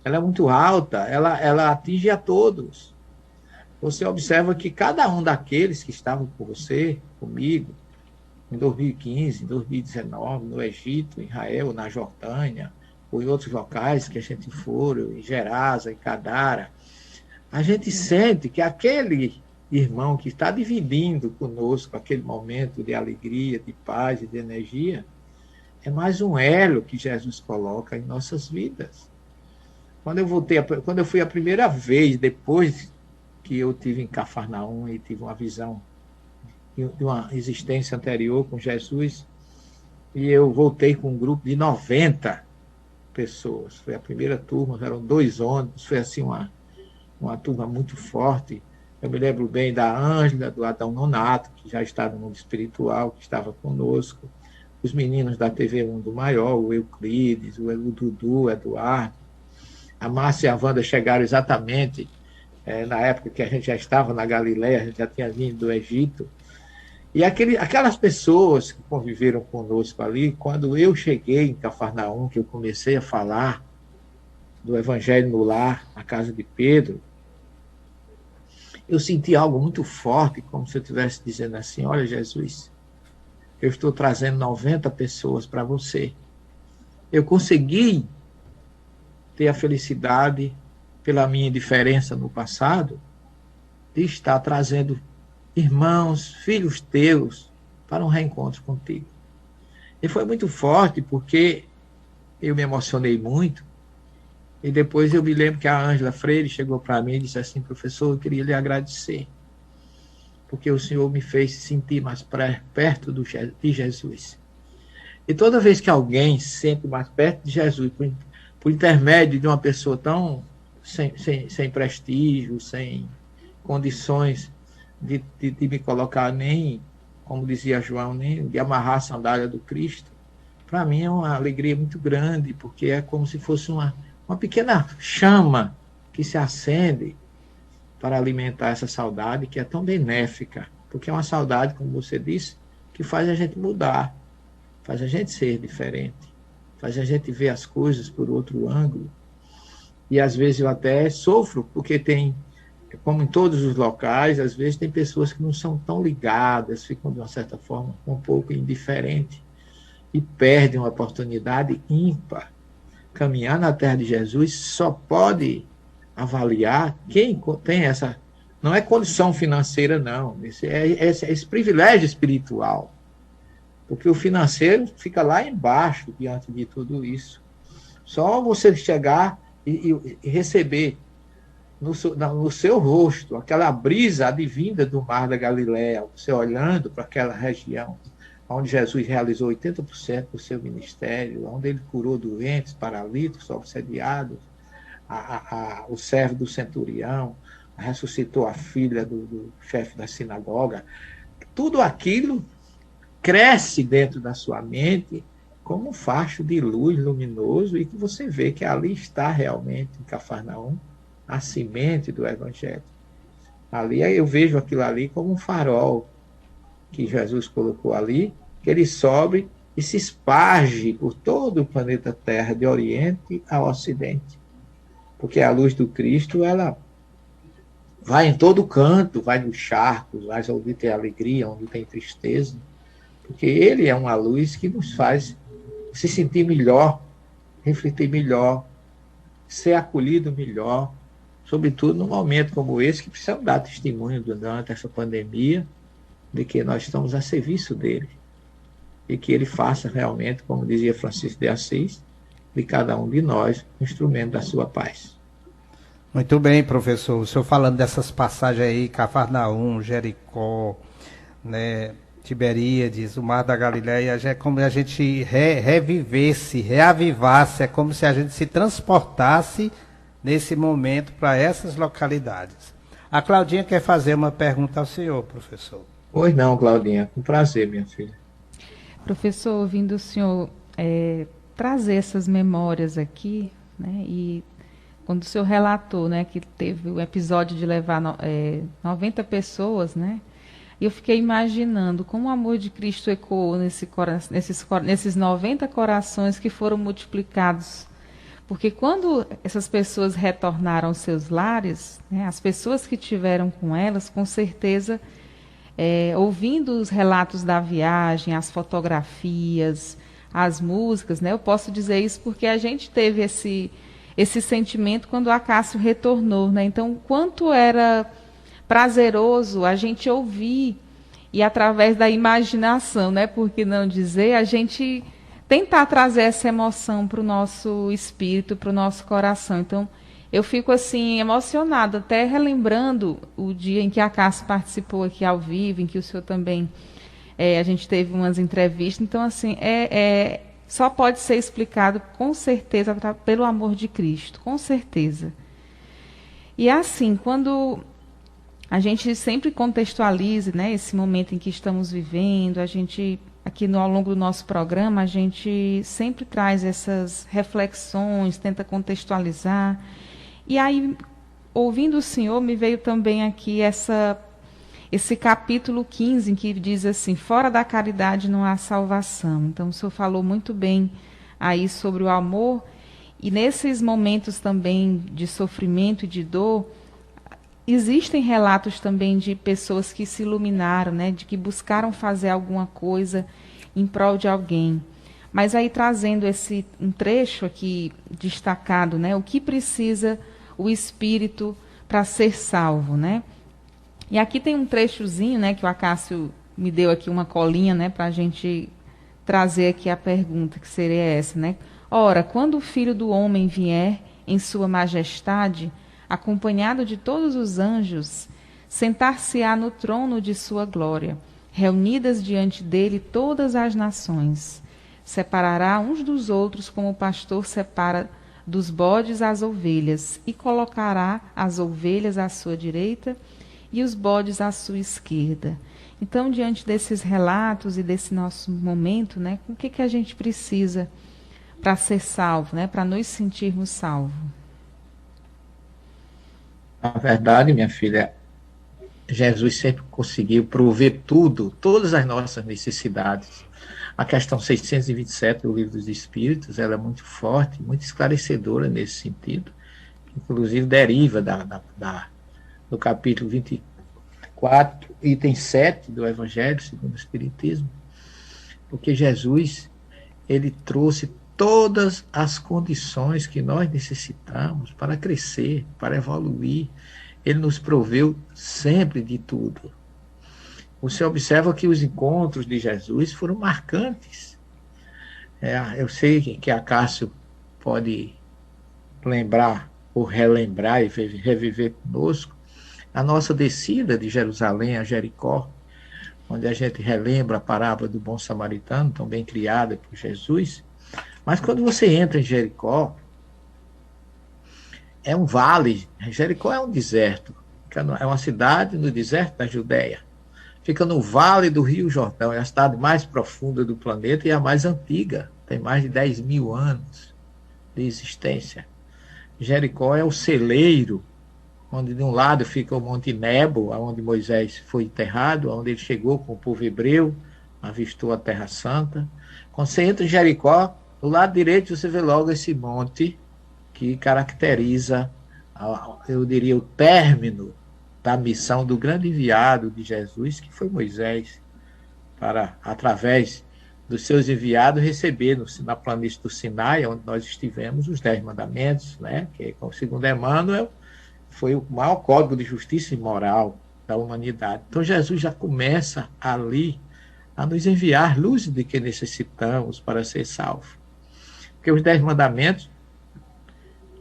ela é muito alta, ela atinge a todos. Você observa que cada um daqueles que estavam com você, comigo, em 2015, em 2019, no Egito, em Israel, na Jordânia, ou em outros locais que a gente for, em Gerasa, em Cadara, a gente sente que aquele irmão que está dividindo conosco aquele momento de alegria, de paz e de energia, é mais um elo que Jesus coloca em nossas vidas. Quando eu fui a primeira vez, depois que eu tive em Cafarnaum e tive uma visão de uma existência anterior com Jesus, e eu voltei com um grupo de 90 pessoas. Foi a primeira turma, eram 2 ônibus, foi assim uma turma muito forte. Eu me lembro bem da Ângela, do Adão Nonato, que já está no mundo espiritual, que estava conosco, os meninos da TV Mundo Maior, o Euclides, o Dudu, o Eduardo, a Márcia e a Wanda chegaram exatamente na época que a gente já estava na Galiléia, a gente já tinha vindo do Egito, e aquelas pessoas que conviveram conosco ali, quando eu cheguei em Cafarnaum, que eu comecei a falar do Evangelho no Lar, na casa de Pedro, eu senti algo muito forte, como se eu estivesse dizendo assim, olha Jesus, eu estou trazendo 90 pessoas para você. Eu consegui ter a felicidade, pela minha indiferença no passado, de estar trazendo irmãos, filhos teus, para um reencontro contigo. E foi muito forte, porque eu me emocionei muito, e depois eu me lembro que a Ângela Freire chegou para mim e disse assim, professor, eu queria lhe agradecer, porque o Senhor me fez sentir mais perto de Jesus. E toda vez que alguém sente mais perto de Jesus, por intermédio de uma pessoa tão sem prestígio, sem condições de me colocar nem, como dizia João, nem de amarrar a sandália do Cristo, para mim é uma alegria muito grande, porque é como se fosse uma pequena chama que se acende para alimentar essa saudade que é tão benéfica, porque é uma saudade, como você disse, que faz a gente mudar, faz a gente ser diferente, faz a gente ver as coisas por outro ângulo. E às vezes eu até sofro, porque tem, como em todos os locais, às vezes tem pessoas que não são tão ligadas, ficam de uma certa forma um pouco indiferentes e perdem uma oportunidade ímpar. Caminhar na terra de Jesus só pode avaliar quem tem essa, não é condição financeira não, esse privilégio espiritual, porque o financeiro fica lá embaixo diante de tudo isso. Só você chegar e receber no seu rosto aquela brisa advinda do mar da Galileia, você olhando para aquela região onde Jesus realizou 80% do seu ministério, onde ele curou doentes, paralíticos, obsediados, o servo do centurião, ressuscitou a filha do chefe da sinagoga. Tudo aquilo cresce dentro da sua mente como um facho de luz luminoso, e que você vê que ali está realmente, em Cafarnaum, a semente do Evangelho. Ali eu vejo aquilo ali como um farol que Jesus colocou ali, que ele sobe e se esparge por todo o planeta Terra, de Oriente ao Ocidente. Porque a luz do Cristo, ela vai em todo canto, vai nos charcos, vai onde tem alegria, onde tem tristeza, porque ele é uma luz que nos faz se sentir melhor, refletir melhor, ser acolhido melhor, sobretudo num momento como esse, que precisamos dar testemunho durante essa pandemia, de que nós estamos a serviço dele, e que ele faça realmente, como dizia Francisco de Assis, de cada um de nós, um instrumento da sua paz. Muito bem, professor. O senhor falando dessas passagens aí, Cafarnaum, Jericó, né, Tiberíades, o Mar da Galileia, é como se a gente revivesse, reavivasse, é como se a gente se transportasse nesse momento para essas localidades. A Claudinha quer fazer uma pergunta ao senhor, professor. Pois não, Claudinha, com prazer, minha filha. Professor, ouvindo o senhor trazer essas memórias aqui, né, e quando o senhor relatou, né, que teve o episódio de levar 90 pessoas, né, eu fiquei imaginando como o amor de Cristo ecoou nesses 90 corações que foram multiplicados. Porque quando essas pessoas retornaram aos seus lares, né, as pessoas que tiveram com elas, com certeza, ouvindo os relatos da viagem, as fotografias, as músicas, né, eu posso dizer isso porque a gente teve esse sentimento quando o Acácio retornou, né? Então, quanto era prazeroso a gente ouvir e através da imaginação, né? Por que não dizer, a gente tentar trazer essa emoção para o nosso espírito, para o nosso coração. Então, eu fico assim emocionada, até relembrando o dia em que a Acácio participou aqui ao vivo, em que o senhor também, a gente teve umas entrevistas. Então, assim, só pode ser explicado, com certeza, pelo amor de Cristo, com certeza. E assim, quando a gente sempre contextualiza, né, esse momento em que estamos vivendo, a gente, aqui ao longo do nosso programa, a gente sempre traz essas reflexões, tenta contextualizar. E aí, ouvindo o senhor, me veio também aqui esse capítulo 15, em que diz assim, fora da caridade não há salvação. Então, o senhor falou muito bem aí sobre o amor, e nesses momentos também de sofrimento e de dor, existem relatos também de pessoas que se iluminaram, né, de que buscaram fazer alguma coisa em prol de alguém. Mas aí trazendo um trecho aqui destacado, né, o que precisa o espírito para ser salvo, né? E aqui tem um trechozinho, né, que o Acácio me deu aqui uma colinha, né, para a gente trazer aqui a pergunta, que seria essa, né? Ora, quando o Filho do Homem vier em sua majestade, acompanhado de todos os anjos, sentar-se-á no trono de sua glória, reunidas diante dele todas as nações. separará uns dos outros como o pastor separa dos bodes as ovelhas, e colocará as ovelhas à sua direita e os bodes à sua esquerda. Então, diante desses relatos e desse nosso momento, né, o que a gente precisa para ser salvo, né, para nos sentirmos salvos? Na verdade, minha filha, Jesus sempre conseguiu prover tudo, todas as nossas necessidades. A questão 627 do Livro dos Espíritos, ela é muito forte, muito esclarecedora nesse sentido, inclusive deriva do capítulo 24, item 7 do Evangelho segundo o Espiritismo, porque Jesus, ele trouxe todas as condições que nós necessitamos para crescer, para evoluir. Ele nos proveu sempre de tudo. Você observa que os encontros de Jesus foram marcantes. Eu sei que a Cássio pode lembrar ou relembrar e reviver conosco a nossa descida de Jerusalém a Jericó, onde a gente relembra a parábola do bom samaritano, tão bem criada por Jesus. Mas quando você entra em Jericó, é um vale. Jericó é um deserto. É uma cidade no deserto da Judéia. Fica no vale do Rio Jordão. É a cidade mais profunda do planeta e a mais antiga. Tem mais de 10 mil anos de existência. Jericó é o celeiro, onde de um lado fica o Monte Nebo, onde Moisés foi enterrado, onde ele chegou com o povo hebreu, avistou a Terra Santa. Quando você entra em Jericó, do lado direito você vê logo esse monte que caracteriza, eu diria, o término da missão do grande enviado de Jesus, que foi Moisés, para, através dos seus enviados, receber na planície do Sinai, onde nós estivemos, os 10 mandamentos, né, que, segundo Emmanuel, foi o maior código de justiça e moral da humanidade. Então Jesus já começa ali a nos enviar luz de que necessitamos para ser salvos. Porque os 10 mandamentos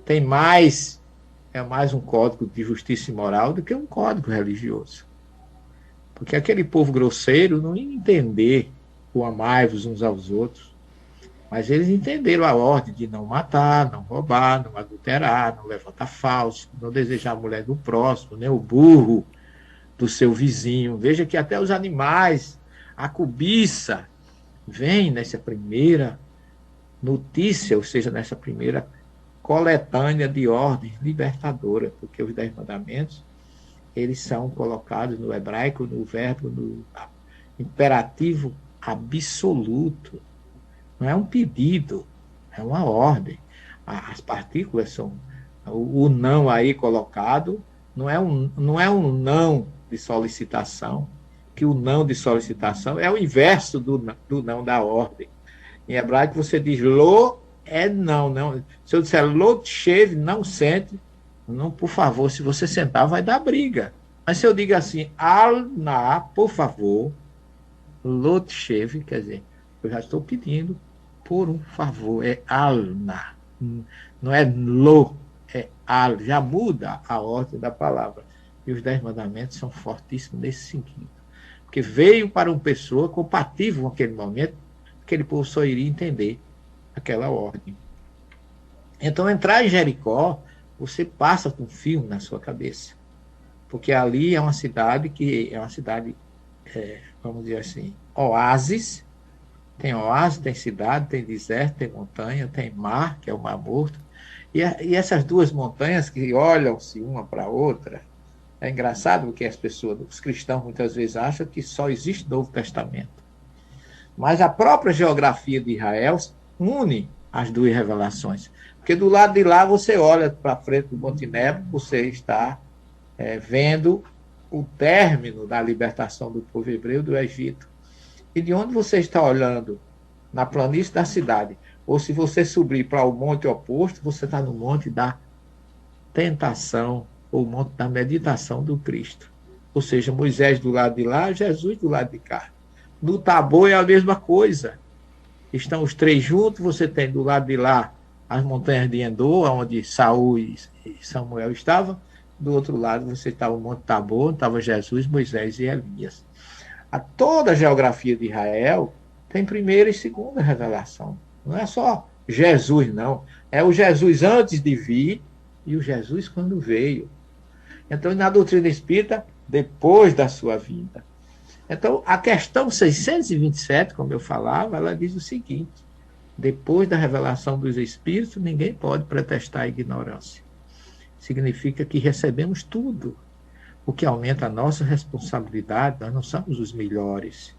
é mais um código de justiça e moral do que um código religioso. Porque aquele povo grosseiro não ia entender o amai-vos uns aos outros, mas eles entenderam a ordem de não matar, não roubar, não adulterar, não levantar falso, não desejar a mulher do próximo, nem o burro do seu vizinho. Veja que até os animais, a cobiça, vem nessa primeira notícia, ou seja, nessa primeira coletânea de ordens libertadora, porque os 10 mandamentos, eles são colocados no hebraico, no verbo, no imperativo absoluto. Não é um pedido, é uma ordem. As partículas são... O não aí colocado não é um não de solicitação, que o não de solicitação é o inverso do não da ordem. Em hebraico você diz lo é não. Se eu disser lo tchev, não sente, não, por favor, se você sentar vai dar briga. Mas se eu digo assim, al na, por favor, lo tchev, quer dizer, eu já estou pedindo por um favor, é al na, não é lo, é al, já muda a ordem da palavra. E os 10 mandamentos são fortíssimos nesse sentido. Porque veio para uma pessoa compatível com aquele momento, aquele povo só iria entender aquela ordem. Então, entrar em Jericó, você passa com um filme na sua cabeça. Porque ali é uma cidade vamos dizer assim, oásis. Tem oásis, tem cidade, tem deserto, tem montanha, tem mar, que é o Mar Morto. E essas duas montanhas que olham-se uma para a outra, é engraçado porque os cristãos muitas vezes acham que só existe Novo Testamento. Mas a própria geografia de Israel une as duas revelações. Porque do lado de lá você olha para frente do Monte Nebo, você está vendo o término da libertação do povo hebreu do Egito. E de onde você está olhando? Na planície da cidade. Ou se você subir para o monte oposto, você está no monte da tentação, ou monte da meditação do Cristo. Ou seja, Moisés do lado de lá, Jesus do lado de cá. No Tabor é a mesma coisa. Estão os três juntos, você tem do lado de lá as montanhas de Endor, onde Saul e Samuel estavam. Do outro lado você estava o Monte Tabor, onde estava Jesus, Moisés e Elias. Toda a geografia de Israel tem primeira e segunda revelação. Não é só Jesus, não. É o Jesus antes de vir e o Jesus quando veio. Então, na doutrina espírita, depois da sua vinda. Então, a questão 627, como eu falava, ela diz o seguinte: depois da revelação dos Espíritos, ninguém pode pretestar a ignorância. Significa que recebemos tudo, o que aumenta a nossa responsabilidade. Nós não somos os melhores,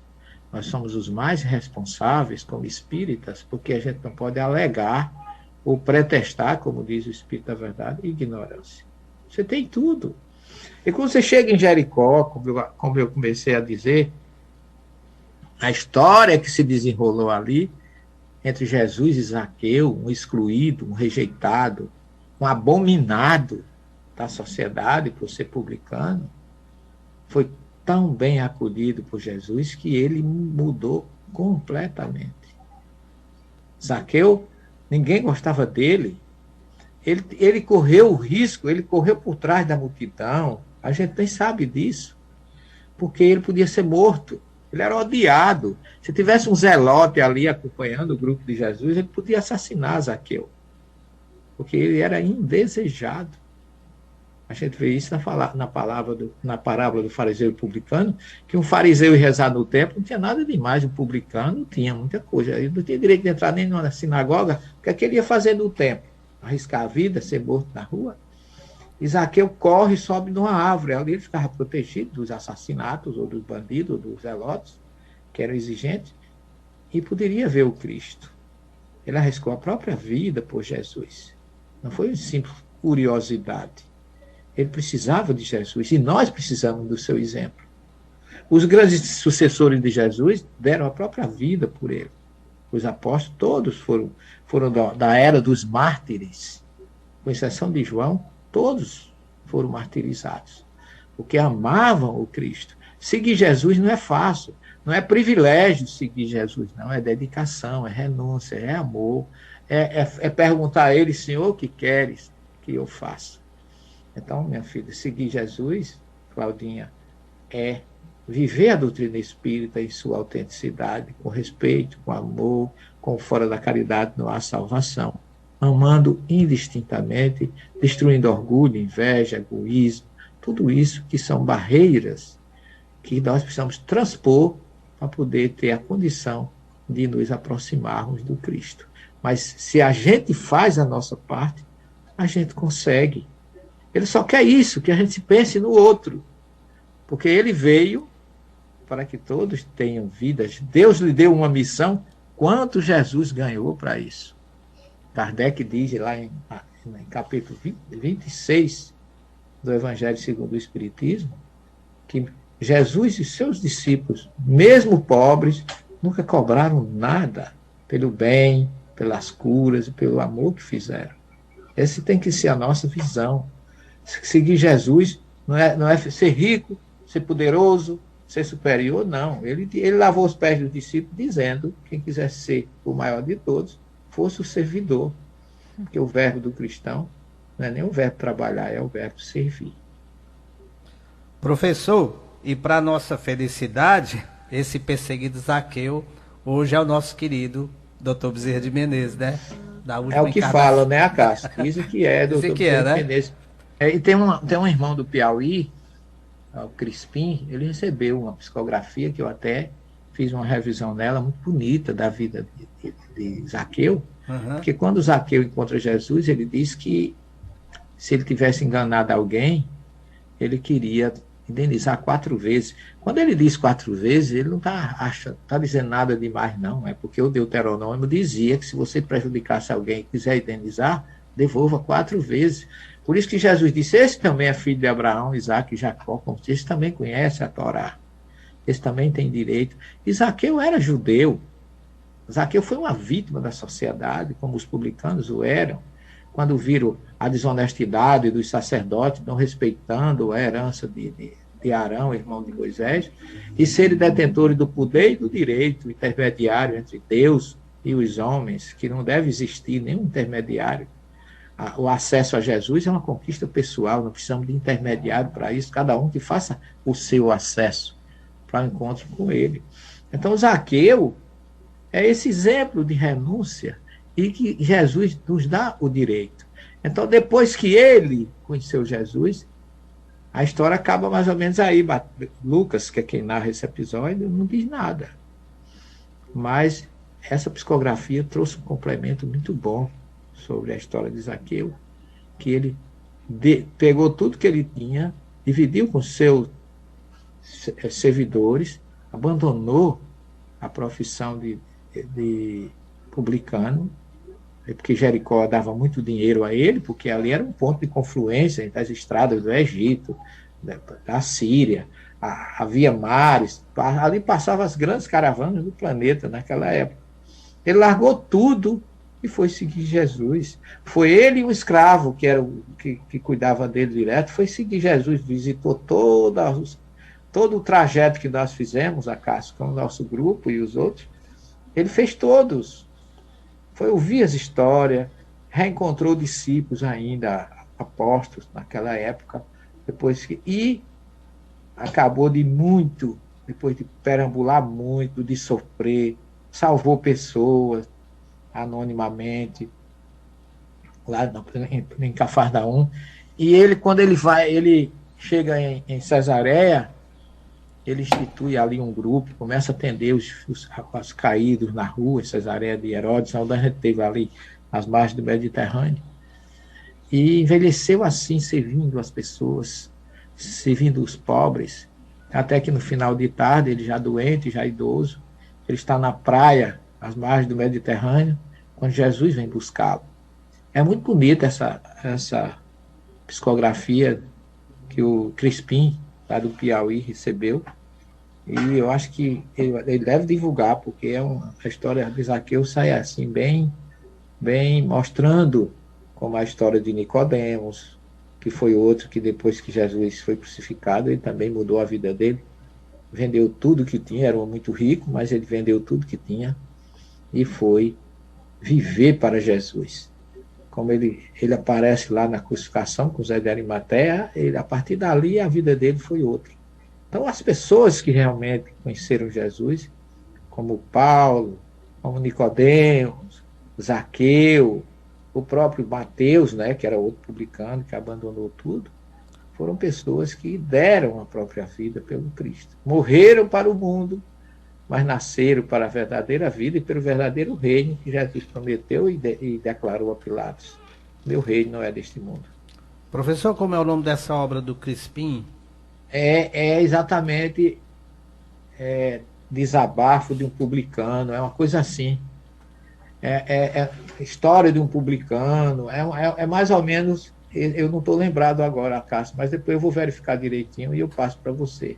nós somos os mais responsáveis como espíritas, porque a gente não pode alegar ou pretestar, como diz o Espírito da Verdade, ignorância. Você tem tudo. E quando você chega em Jericó, como eu comecei a dizer, a história que se desenrolou ali, entre Jesus e Zaqueu, um excluído, um rejeitado, um abominado da sociedade por ser publicano, foi tão bem acolhido por Jesus que ele mudou completamente. Zaqueu, ninguém gostava dele. Ele correu o risco, ele correu por trás da multidão. A gente nem sabe disso, porque ele podia ser morto. Ele era odiado. Se tivesse um zelote ali acompanhando o grupo de Jesus, ele podia assassinar Zaqueu, porque ele era indesejado. A gente vê isso na parábola do fariseu e publicano, que um fariseu ia rezar no templo, não tinha nada demais. Um publicano tinha muita coisa. Ele não tinha direito de entrar nem numa sinagoga. O que é que ele ia fazer no templo? Arriscar a vida, ser morto na rua? Zaqueu corre e sobe numa árvore. Ali ele ficava protegido dos assassinatos, ou dos bandidos, ou dos zelotes, que eram exigentes, e poderia ver o Cristo. Ele arriscou a própria vida por Jesus. Não foi uma simples curiosidade. Ele precisava de Jesus, e nós precisamos do seu exemplo. Os grandes sucessores de Jesus deram a própria vida por ele. Os apóstolos todos foram da era dos mártires, com exceção de João, todos foram martirizados, porque amavam o Cristo. Seguir Jesus não é fácil, não é privilégio seguir Jesus, não, é dedicação, é renúncia, é amor, é perguntar a ele: Senhor, o que queres que eu faça? Então, minha filha, seguir Jesus, Claudinha, é viver a doutrina espírita em sua autenticidade, com respeito, com amor, com fora da caridade não há salvação. Amando indistintamente, destruindo orgulho, inveja, egoísmo, tudo isso que são barreiras que nós precisamos transpor para poder ter a condição de nos aproximarmos do Cristo. Mas se a gente faz a nossa parte, a gente consegue. Ele só quer isso, que a gente pense no outro, porque ele veio para que todos tenham vidas. Deus lhe deu uma missão. Quanto Jesus ganhou para isso? Kardec diz lá em capítulo 26 do Evangelho segundo o Espiritismo, que Jesus e seus discípulos, mesmo pobres, nunca cobraram nada pelo bem, pelas curas e pelo amor que fizeram. Essa tem que ser a nossa visão. Seguir Jesus não é ser rico, ser poderoso, ser superior, não. Ele lavou os pés dos discípulos, dizendo que quem quisesse ser o maior de todos fosse o servidor. Porque o verbo do cristão não é nem o verbo trabalhar, é o verbo servir. Professor, e para nossa felicidade, esse perseguido Zaqueu hoje é o nosso querido Dr. Bezerra de Menezes, né? É o que fala, né, Acácio? Dizem que é, Dr. Bezerra de Menezes. E tem um irmão do Piauí, o Crispim, ele recebeu uma psicografia que eu até fiz uma revisão nela, muito bonita, da vida de Zaqueu, porque quando Zaqueu encontra Jesus, ele diz que se ele tivesse enganado alguém, ele queria indenizar 4 vezes. Quando ele diz 4 vezes, ele não está dizendo nada demais, não. É porque o Deuteronômio dizia que se você prejudicasse alguém e quiser indenizar, devolva 4 vezes. Por isso que Jesus disse: esse também é filho de Abraão, Isaac e Jacó, como esse também conhece a Torá. Esse também tem direito. E Zaqueu era judeu. Zaqueu foi uma vítima da sociedade, como os publicanos o eram, quando viram a desonestidade dos sacerdotes não respeitando a herança de Arão, irmão de Moisés, e serem detentores do poder e do direito intermediário entre Deus e os homens, que não deve existir nenhum intermediário. O acesso a Jesus é uma conquista pessoal, não precisamos de intermediário para isso, cada um que faça o seu acesso para o encontro com ele. Então, Zaqueu, É esse exemplo de renúncia e que Jesus nos dá o direito. Então, depois que ele conheceu Jesus, a história acaba mais ou menos aí. Lucas, que é quem narra esse episódio, não diz nada. Mas essa psicografia trouxe um complemento muito bom sobre a história de Zaqueu, que ele pegou tudo que ele tinha, dividiu com seus servidores, abandonou a profissão de publicano, porque Jericó dava muito dinheiro a ele, porque ali era um ponto de confluência das estradas do Egito, da Síria, havia mares, ali passavam as grandes caravanas do planeta naquela época. Ele largou tudo e foi seguir Jesus. Foi ele e o escravo, que era que cuidava dele direto, foi seguir Jesus, visitou todo o trajeto que nós fizemos, a Cássio, com o nosso grupo e os outros. Ele fez todos. Foi ouvir as histórias, reencontrou discípulos ainda, apóstolos naquela época, e acabou depois de perambular muito, de sofrer, salvou pessoas anonimamente, lá em Cafarnaum. E ele, quando ele chega em Cesareia, ele institui ali um grupo, começa a atender os caídos na rua, em Cesareia de Herodes, onde a gente teve ali as margens do Mediterrâneo. E envelheceu assim, servindo as pessoas, servindo os pobres, até que no final de tarde, ele já doente, já idoso, ele está na praia, às margens do Mediterrâneo, quando Jesus vem buscá-lo. É muito bonita essa psicografia que o Crispim, lá do Piauí, recebeu, e eu acho que ele deve divulgar, porque a história de Zaqueu sai assim, bem mostrando como a história de Nicodemos, que foi outro que depois que Jesus foi crucificado, ele também mudou a vida dele, vendeu tudo que tinha, era muito rico, mas ele vendeu tudo que tinha e foi viver para Jesus. Como ele aparece lá na crucificação com Zé de Arimateia, a partir dali a vida dele foi outra. Então as pessoas que realmente conheceram Jesus, como Paulo, como Nicodemos, Zaqueu, o próprio Mateus, né, que era outro publicano que abandonou tudo, foram pessoas que deram a própria vida pelo Cristo. Morreram para o mundo, mas nasceram para a verdadeira vida e pelo verdadeiro reino que Jesus prometeu e declarou a Pilatos. Meu reino não é deste mundo. Professor, como é o nome dessa obra do Crispim? É exatamente desabafo de um publicano, é uma coisa assim. É história de um publicano, é mais ou menos, eu não estou lembrado agora, Cássio, mas depois eu vou verificar direitinho e eu passo para você.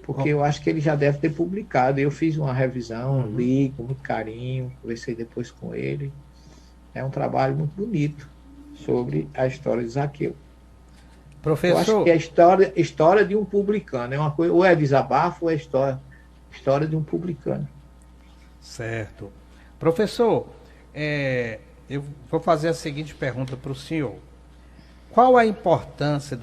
Porque eu acho que ele já deve ter publicado. Eu fiz uma revisão, li com muito carinho, conversei depois com ele. É um trabalho muito bonito sobre a história de Zaqueu. Professor, eu acho que é história de um publicano. É uma coisa, ou é desabafo ou é história de um publicano. Certo. Professor, eu vou fazer a seguinte pergunta para o senhor. Qual a importância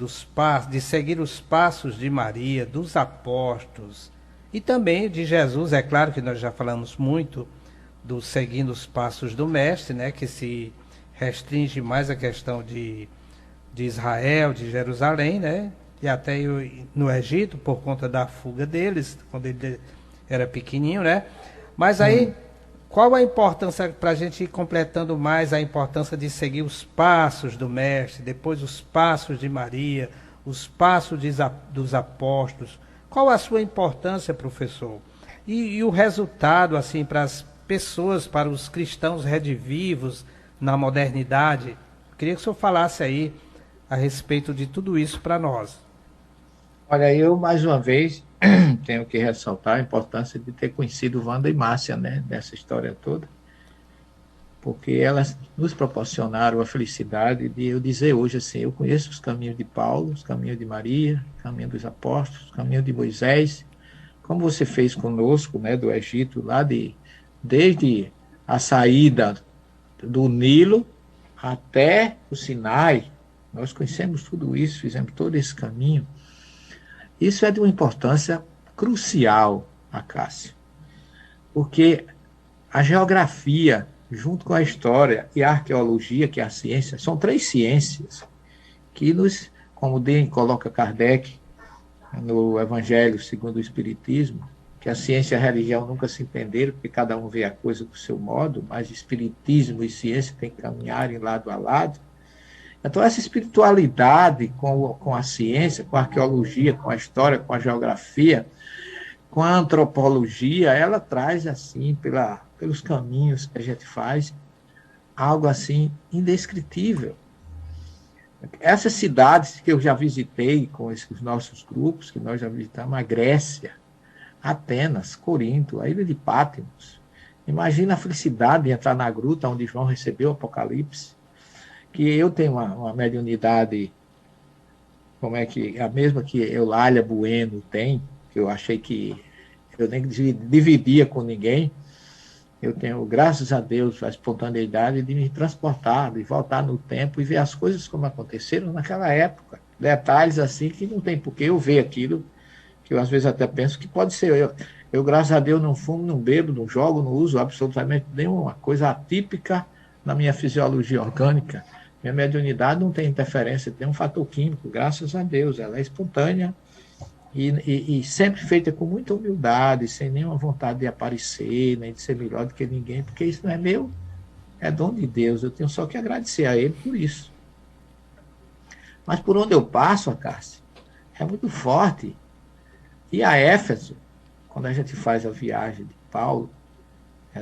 de seguir os passos de Maria, dos apóstolos e também de Jesus? É claro que nós já falamos muito do seguindo os passos do mestre, né, que se restringe mais à questão de Israel, de Jerusalém, né, e até no Egito, por conta da fuga deles, quando ele era pequenininho, né? Mas aí, qual a importância, para a gente ir completando mais, a importância de seguir os passos do mestre, depois os passos de Maria, os passos dos apóstolos? Qual a sua importância, professor? E o resultado, assim, para as pessoas, para os cristãos redivivos na modernidade? Queria que o senhor falasse aí a respeito de tudo isso para nós. Olha, eu, mais uma vez, tenho que ressaltar a importância de ter conhecido Wanda e Márcia, né, nessa história toda, porque elas nos proporcionaram a felicidade de eu dizer hoje assim, eu conheço os caminhos de Paulo, os caminhos de Maria, o caminho dos apóstolos, o caminho de Moisés, como você fez conosco, né, do Egito, desde a saída do Nilo até o Sinai, nós conhecemos tudo isso, fizemos todo esse caminho. Isso é de uma importância crucial, Acácio, porque A geografia, junto com a história e a arqueologia, que é a ciência, são 3 ciências que nos, como coloca Kardec no Evangelho segundo o Espiritismo, que a ciência e a religião nunca se entenderam, porque cada um vê a coisa do seu modo, mas espiritismo e ciência têm que caminharem lado a lado. Então, essa espiritualidade com a ciência, com a arqueologia, com a história, com a geografia, com a antropologia, ela traz, assim, pelos caminhos que a gente faz, algo, assim, indescritível. Essas cidades que eu já visitei com os nossos grupos, que nós já visitamos, a Grécia, Atenas, Corinto, a ilha de Patmos. Imagina a felicidade de entrar na gruta onde João recebeu o Apocalipse, que eu tenho uma mediunidade, como é que, a mesma que Eulália Bueno tem, que eu achei que eu nem dividia com ninguém. Eu tenho, graças a Deus, a espontaneidade de me transportar, de voltar no tempo e ver as coisas como aconteceram naquela época. Detalhes assim que não tem por que eu ver aquilo, que eu às vezes até penso que pode ser. Eu, graças a Deus, não fumo, não bebo, não jogo, não uso absolutamente nenhuma coisa atípica na minha fisiologia orgânica. Minha mediunidade não tem interferência, tem um fator químico, graças a Deus. Ela é espontânea e sempre feita com muita humildade, sem nenhuma vontade de aparecer, nem de ser melhor do que ninguém, porque isso não é meu, é dom de Deus. Eu tenho só que agradecer a Ele por isso. Mas por onde eu passo, Acácio, é muito forte. E a Éfeso, quando a gente faz a viagem de Paulo,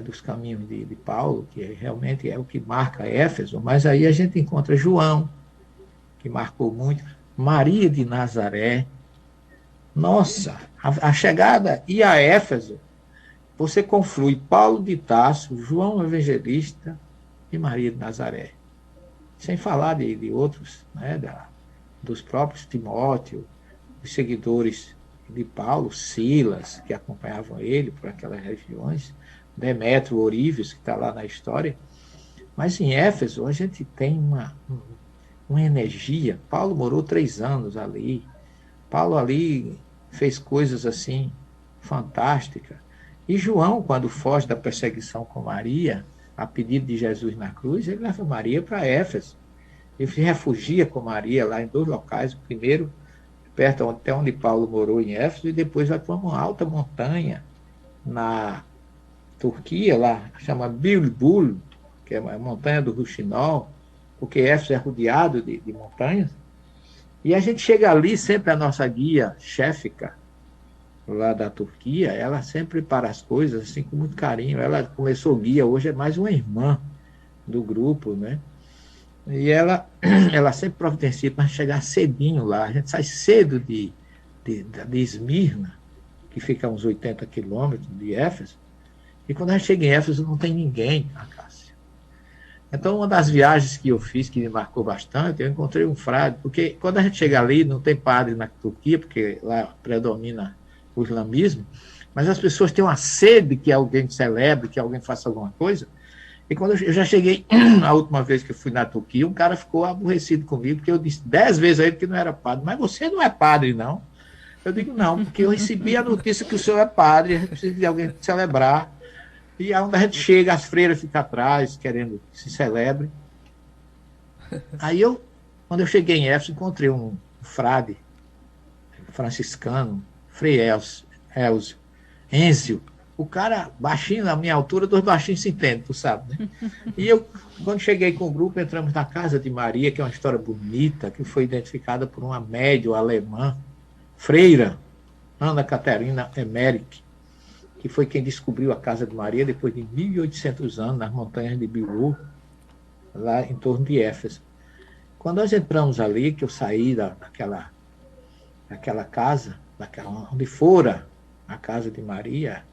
dos caminhos de Paulo, que realmente é o que marca Éfeso, mas aí a gente encontra João, que marcou muito, Maria de Nazaré. Nossa, a chegada e a Éfeso, você conflui Paulo de Tarso, João Evangelista e Maria de Nazaré. Sem falar de outros, né, dos próprios Timóteo, os seguidores de Paulo, Silas, que acompanhavam ele por aquelas regiões, Demétrio, Orívios, que está lá na história. Mas em Éfeso a gente tem uma energia. Paulo morou 3 anos ali. Paulo ali fez coisas assim fantásticas. E João, quando foge da perseguição com Maria, a pedido de Jesus na cruz, ele leva Maria para Éfeso. Ele se refugia com Maria lá em 2 locais. O primeiro, perto até onde Paulo morou, em Éfeso, e depois vai para uma alta montanha na Turquia, lá, chama Bilbul, que é a montanha do Ruxinol, porque Éfeso é rodeado de montanhas. E a gente chega ali, sempre a nossa guia, Chéfica, lá da Turquia, ela sempre prepara as coisas assim com muito carinho. Ela começou guia, hoje é mais uma irmã do grupo, né? E ela sempre providencia para chegar cedinho lá. A gente sai cedo de Esmirna, que fica a uns 80 quilômetros de Éfeso, e quando a gente chega em Éfeso não tem ninguém, Acácio. Então, uma das viagens que eu fiz, que me marcou bastante, eu encontrei um frade, porque quando a gente chega ali, não tem padre na Turquia, porque lá predomina o islamismo, mas as pessoas têm uma sede que alguém celebre, que alguém faça alguma coisa. E quando eu já cheguei, a última vez que eu fui na Turquia, um cara ficou aborrecido comigo, porque eu disse 10 vezes a ele que não era padre. Mas você não é padre, não? Eu digo, não, porque eu recebi a notícia que o senhor é padre, a gente precisa de alguém celebrar. E aí, onde a gente chega, as freiras ficam atrás, querendo que se celebre. Aí quando eu cheguei em Éfeso, encontrei um frade franciscano, Frei Elzio, Enzio. O cara, baixinho, na minha altura, 2 baixinhos se entendem, tu sabe, né? E eu, quando cheguei com o grupo, entramos na casa de Maria, que é uma história bonita, que foi identificada por uma médium alemã, freira, Ana Caterina Emmerich, que foi quem descobriu a casa de Maria depois de 1800 anos, nas montanhas de Bilu, lá em torno de Éfeso. Quando nós entramos ali, que eu saí daquela casa, onde fora a casa de Maria,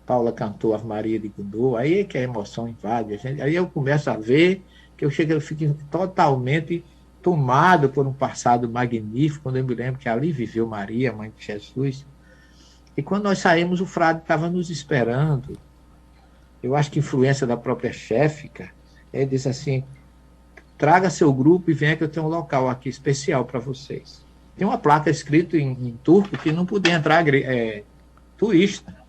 Paula cantou a Maria de Godot, aí é que a emoção invade a gente. Aí eu começo a ver que eu fico totalmente tomado por um passado magnífico, quando eu me lembro que ali viveu Maria, mãe de Jesus. E quando nós saímos, o frade estava nos esperando. Eu acho que influência da própria Chéfica, ele disse assim, traga seu grupo e venha que eu tenho um local aqui especial para vocês. Tem uma placa escrita em turco que não podia entrar turista.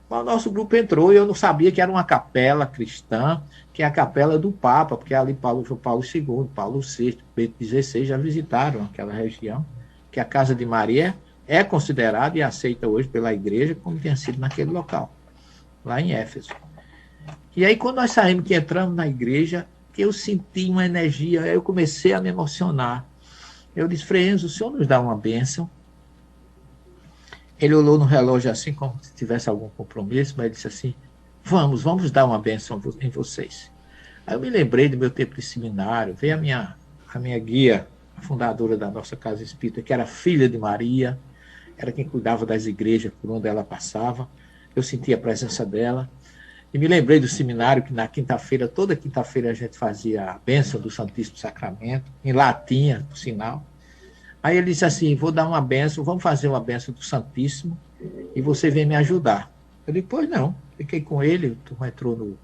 Mas o nosso grupo entrou e eu não sabia que era uma capela cristã, que é a capela do Papa, porque ali Paulo II, Paulo VI, Bento XVI já visitaram aquela região, que a Casa de Maria é considerada e aceita hoje pela igreja como tinha sido naquele local, lá em Éfeso. E aí, quando nós saímos, que entramos na igreja, eu senti uma energia, eu comecei a me emocionar. Eu disse, Frei Enzo, o senhor nos dá uma bênção? Ele olhou no relógio assim, como se tivesse algum compromisso, mas ele disse assim, vamos dar uma bênção em vocês. Aí eu me lembrei do meu tempo de seminário, veio a minha guia, a fundadora da nossa casa espírita, que era filha de Maria, era quem cuidava das igrejas por onde ela passava. Eu senti a presença dela. E me lembrei do seminário, que na quinta-feira, toda quinta-feira a gente fazia a bênção do Santíssimo Sacramento, em latinha, por sinal. Aí ele disse assim, vou dar uma bênção, vamos fazer uma bênção do Santíssimo, e você vem me ajudar. Eu disse, pois não. Fiquei com ele, entrou no...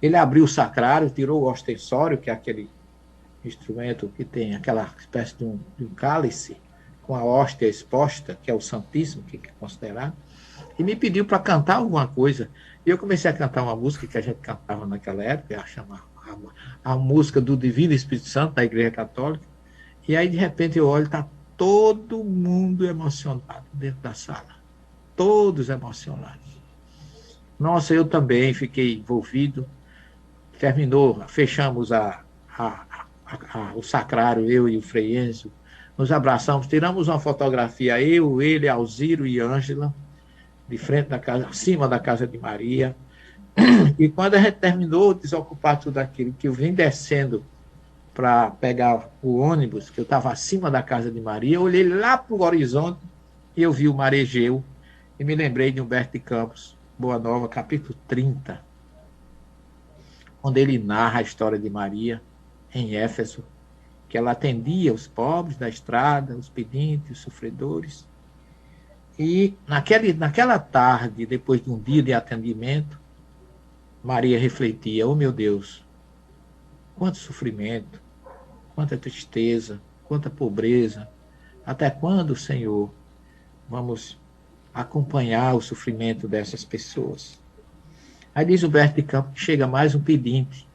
Ele abriu o sacrário, tirou o ostensório, que é aquele instrumento que tem aquela espécie de um cálice, com a hóstia exposta, que é o Santíssimo, que é considerado, e me pediu para cantar alguma coisa. E eu comecei a cantar uma música que a gente cantava naquela época, a música do Divino Espírito Santo, da Igreja Católica. E aí, de repente, eu olho, está todo mundo emocionado dentro da sala. Todos emocionados. Nossa, eu também fiquei envolvido. Terminou, fechamos o sacrário, eu e o Frei Enzo, nos abraçamos, tiramos uma fotografia, eu, ele, Alziro e Ângela, de frente da casa, acima da casa de Maria. E quando a gente terminou de desocupar tudo aquilo, que eu vim descendo para pegar o ônibus, que eu estava acima da casa de Maria, eu olhei lá para o horizonte e eu vi o Marejeu e me lembrei de Humberto de Campos, Boa Nova, capítulo 30, onde ele narra a história de Maria em Éfeso, que ela atendia os pobres da estrada, os pedintes, os sofredores. E naquela tarde, depois de um dia de atendimento, Maria refletia, oh meu Deus, quanto sofrimento, quanta tristeza, quanta pobreza, até quando, Senhor, vamos acompanhar o sofrimento dessas pessoas? Aí diz Humberto de Campos que chega mais um pedinte,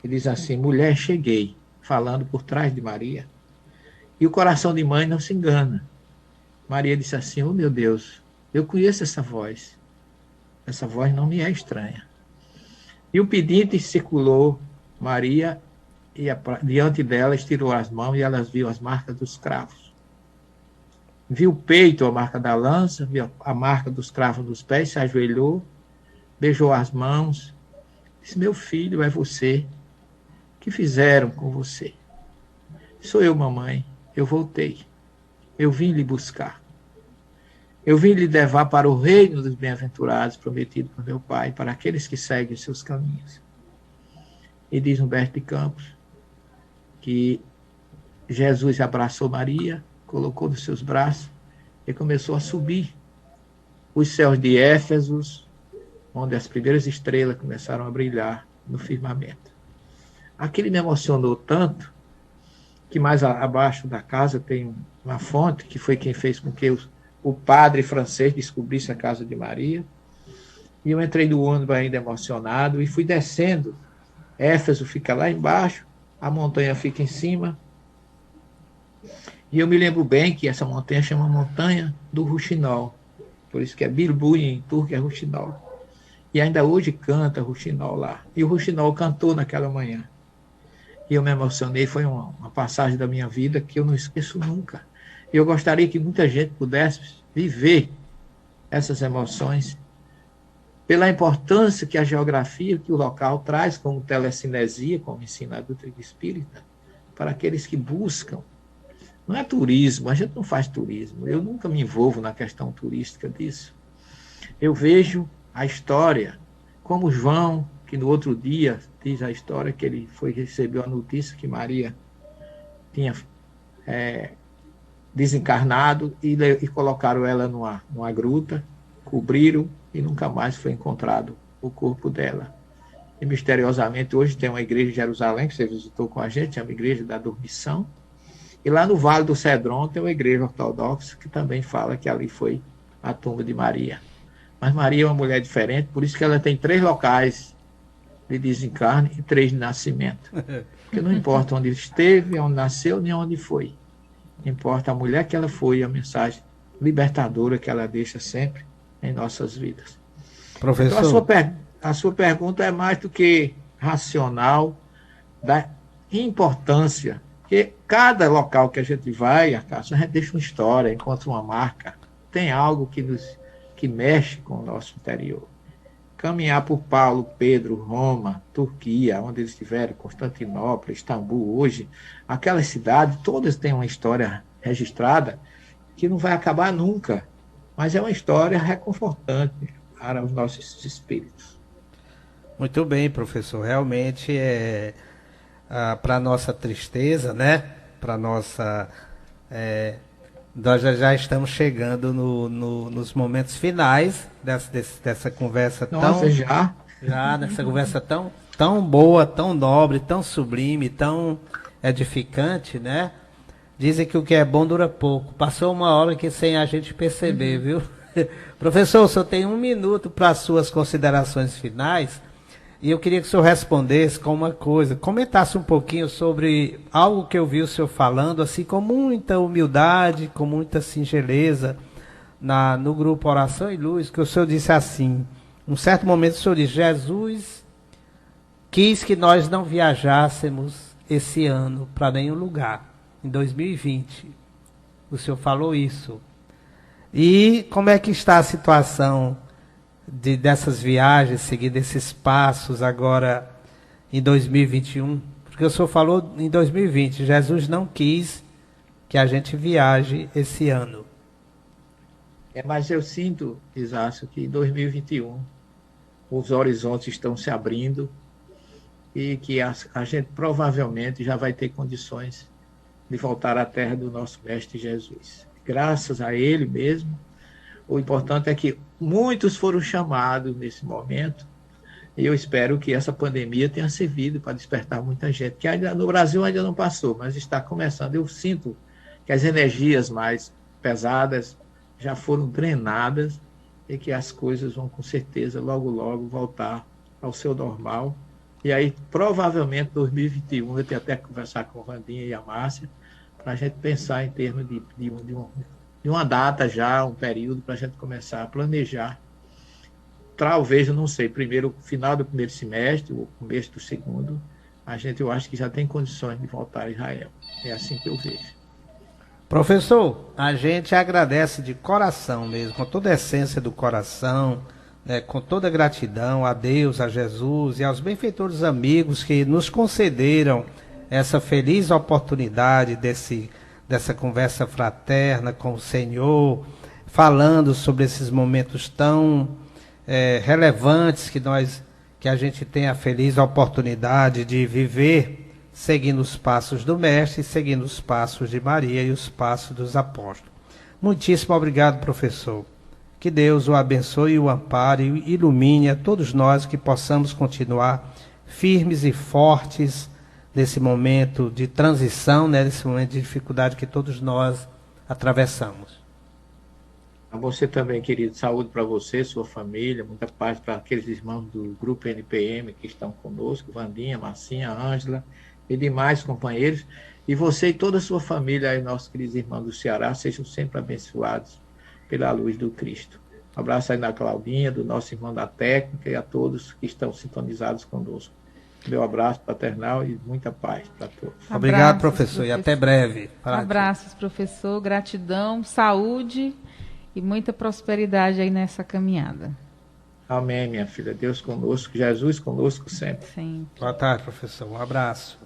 ele diz assim, mulher, cheguei, falando por trás de Maria, e o coração de mãe não se engana. Maria disse assim, oh meu Deus, eu conheço essa voz não me é estranha. E o pedinte circulou Maria, e diante dela estirou as mãos e elas viu as marcas dos cravos. Viu o peito, a marca da lança, viu a marca dos cravos nos pés, se ajoelhou, beijou as mãos, disse, meu filho, é você. O que fizeram com você? Sou eu, mamãe, eu voltei. Eu vim lhe buscar. Eu vim lhe levar para o reino dos bem-aventurados, prometido por meu Pai, para aqueles que seguem os seus caminhos. E diz Humberto de Campos que Jesus abraçou Maria, colocou nos seus braços e começou a subir os céus de Éfeso, onde as primeiras estrelas começaram a brilhar no firmamento. Aquilo me emocionou tanto que mais abaixo da casa tem uma fonte, que foi quem fez com que o padre francês descobrisse a casa de Maria. E eu entrei no ônibus ainda emocionado e fui descendo. Éfeso fica lá embaixo, a montanha fica em cima. E eu me lembro bem que essa montanha chama Montanha do Ruxinol. Por isso que é Bilbuy, em turco é Ruxinol. E ainda hoje canta Ruxinol lá. E o Ruxinol cantou naquela manhã. E eu me emocionei, foi uma passagem da minha vida que eu não esqueço nunca. Eu gostaria que muita gente pudesse viver essas emoções pela importância que a geografia, que o local traz como telecinesia, como ensina a doutrina espírita, para aqueles que buscam. Não é turismo, a gente não faz turismo. Eu nunca me envolvo na questão turística disso. Eu vejo a história, como João, que no outro dia diz a história que ele recebeu a notícia que Maria tinha desencarnado e colocaram ela numa gruta, cobriram e nunca mais foi encontrado o corpo dela. E misteriosamente hoje tem uma igreja em Jerusalém, que você visitou com a gente, é uma igreja da Dormição, e lá no Vale do Cedron tem uma igreja ortodoxa que também fala que ali foi a tumba de Maria. Mas Maria é uma mulher diferente, por isso que ela tem 3 locais de desencarne e 3 de nascimento. Porque não importa onde esteve, onde nasceu, nem onde foi. Importa a mulher que ela foi e a mensagem libertadora que ela deixa sempre em nossas vidas. Professor. Então, a sua pergunta é mais do que racional, da importância, que cada local que a gente vai, a gente deixa uma história, encontra uma marca, tem algo que mexe com o nosso interior. Caminhar por Paulo, Pedro, Roma, Turquia, onde eles estiveram, Constantinopla, Istambul, hoje, aquelas cidades, todas têm uma história registrada que não vai acabar nunca, mas é uma história reconfortante para os nossos espíritos. Muito bem, professor. Realmente para nossa tristeza, né? Para nossa nós já estamos chegando nos momentos finais dessa conversa. Nossa, já nessa conversa tão boa, tão nobre, tão sublime, tão edificante, né? Dizem que o que é bom dura pouco. Passou uma hora que sem a gente perceber, viu? Professor, o senhor tem 1 minuto para as suas considerações finais. E eu queria que o senhor respondesse com uma coisa, comentasse um pouquinho sobre algo que eu vi o senhor falando, assim, com muita humildade, com muita singeleza, no grupo Oração e Luz, que o senhor disse assim, num certo momento o senhor disse, Jesus quis que nós não viajássemos esse ano para nenhum lugar, em 2020. O senhor falou isso. E como é que está a situação dessas viagens, seguindo esses passos agora em 2021? Porque o senhor falou em 2020, Jesus não quis que a gente viaje esse ano. Mas eu sinto, Isácio, que em 2021 os horizontes estão se abrindo e que a gente provavelmente já vai ter condições de voltar à terra do nosso Mestre Jesus. Graças a Ele mesmo. O importante é que muitos foram chamados nesse momento e eu espero que essa pandemia tenha servido para despertar muita gente, que ainda no Brasil ainda não passou, mas está começando. Eu sinto que as energias mais pesadas já foram drenadas e que as coisas vão com certeza logo, logo voltar ao seu normal. E aí, provavelmente, 2021, eu tenho até que conversar com a Vandinha e a Márcia, para a gente pensar em termos de uma data já, um período, para a gente começar a planejar. Talvez, eu não sei, primeiro, final do primeiro semestre, ou começo do segundo, eu acho que já tem condições de voltar a Israel. É assim que eu vejo. Professor, a gente agradece de coração mesmo, com toda a essência do coração, né, com toda a gratidão a Deus, a Jesus e aos benfeitores amigos que nos concederam essa feliz oportunidade dessa conversa fraterna com o Senhor, falando sobre esses momentos tão relevantes que a gente tem a feliz oportunidade de viver, seguindo os passos do Mestre, seguindo os passos de Maria e os passos dos apóstolos. Muitíssimo obrigado, professor. Que Deus o abençoe e o ampare e ilumine a todos nós, que possamos continuar firmes e fortes nesse momento de transição, né, nesse momento de dificuldade que todos nós atravessamos. A você também, querido. Saúde para você, sua família, muita paz para aqueles irmãos do Grupo NPM que estão conosco, Vandinha, Marcinha, Ângela e demais companheiros. E você e toda a sua família, aí, nossos queridos irmãos do Ceará, sejam sempre abençoados pela luz do Cristo. Um abraço aí na Claudinha, do nosso irmão da técnica e a todos que estão sintonizados conosco. Meu abraço paternal e muita paz para todos. Obrigado, professor, e até breve. Abraços, professor, gratidão, saúde e muita prosperidade aí nessa caminhada. Amém, minha filha. Deus conosco, Jesus conosco sempre. Sempre. Boa tarde, professor. Um abraço.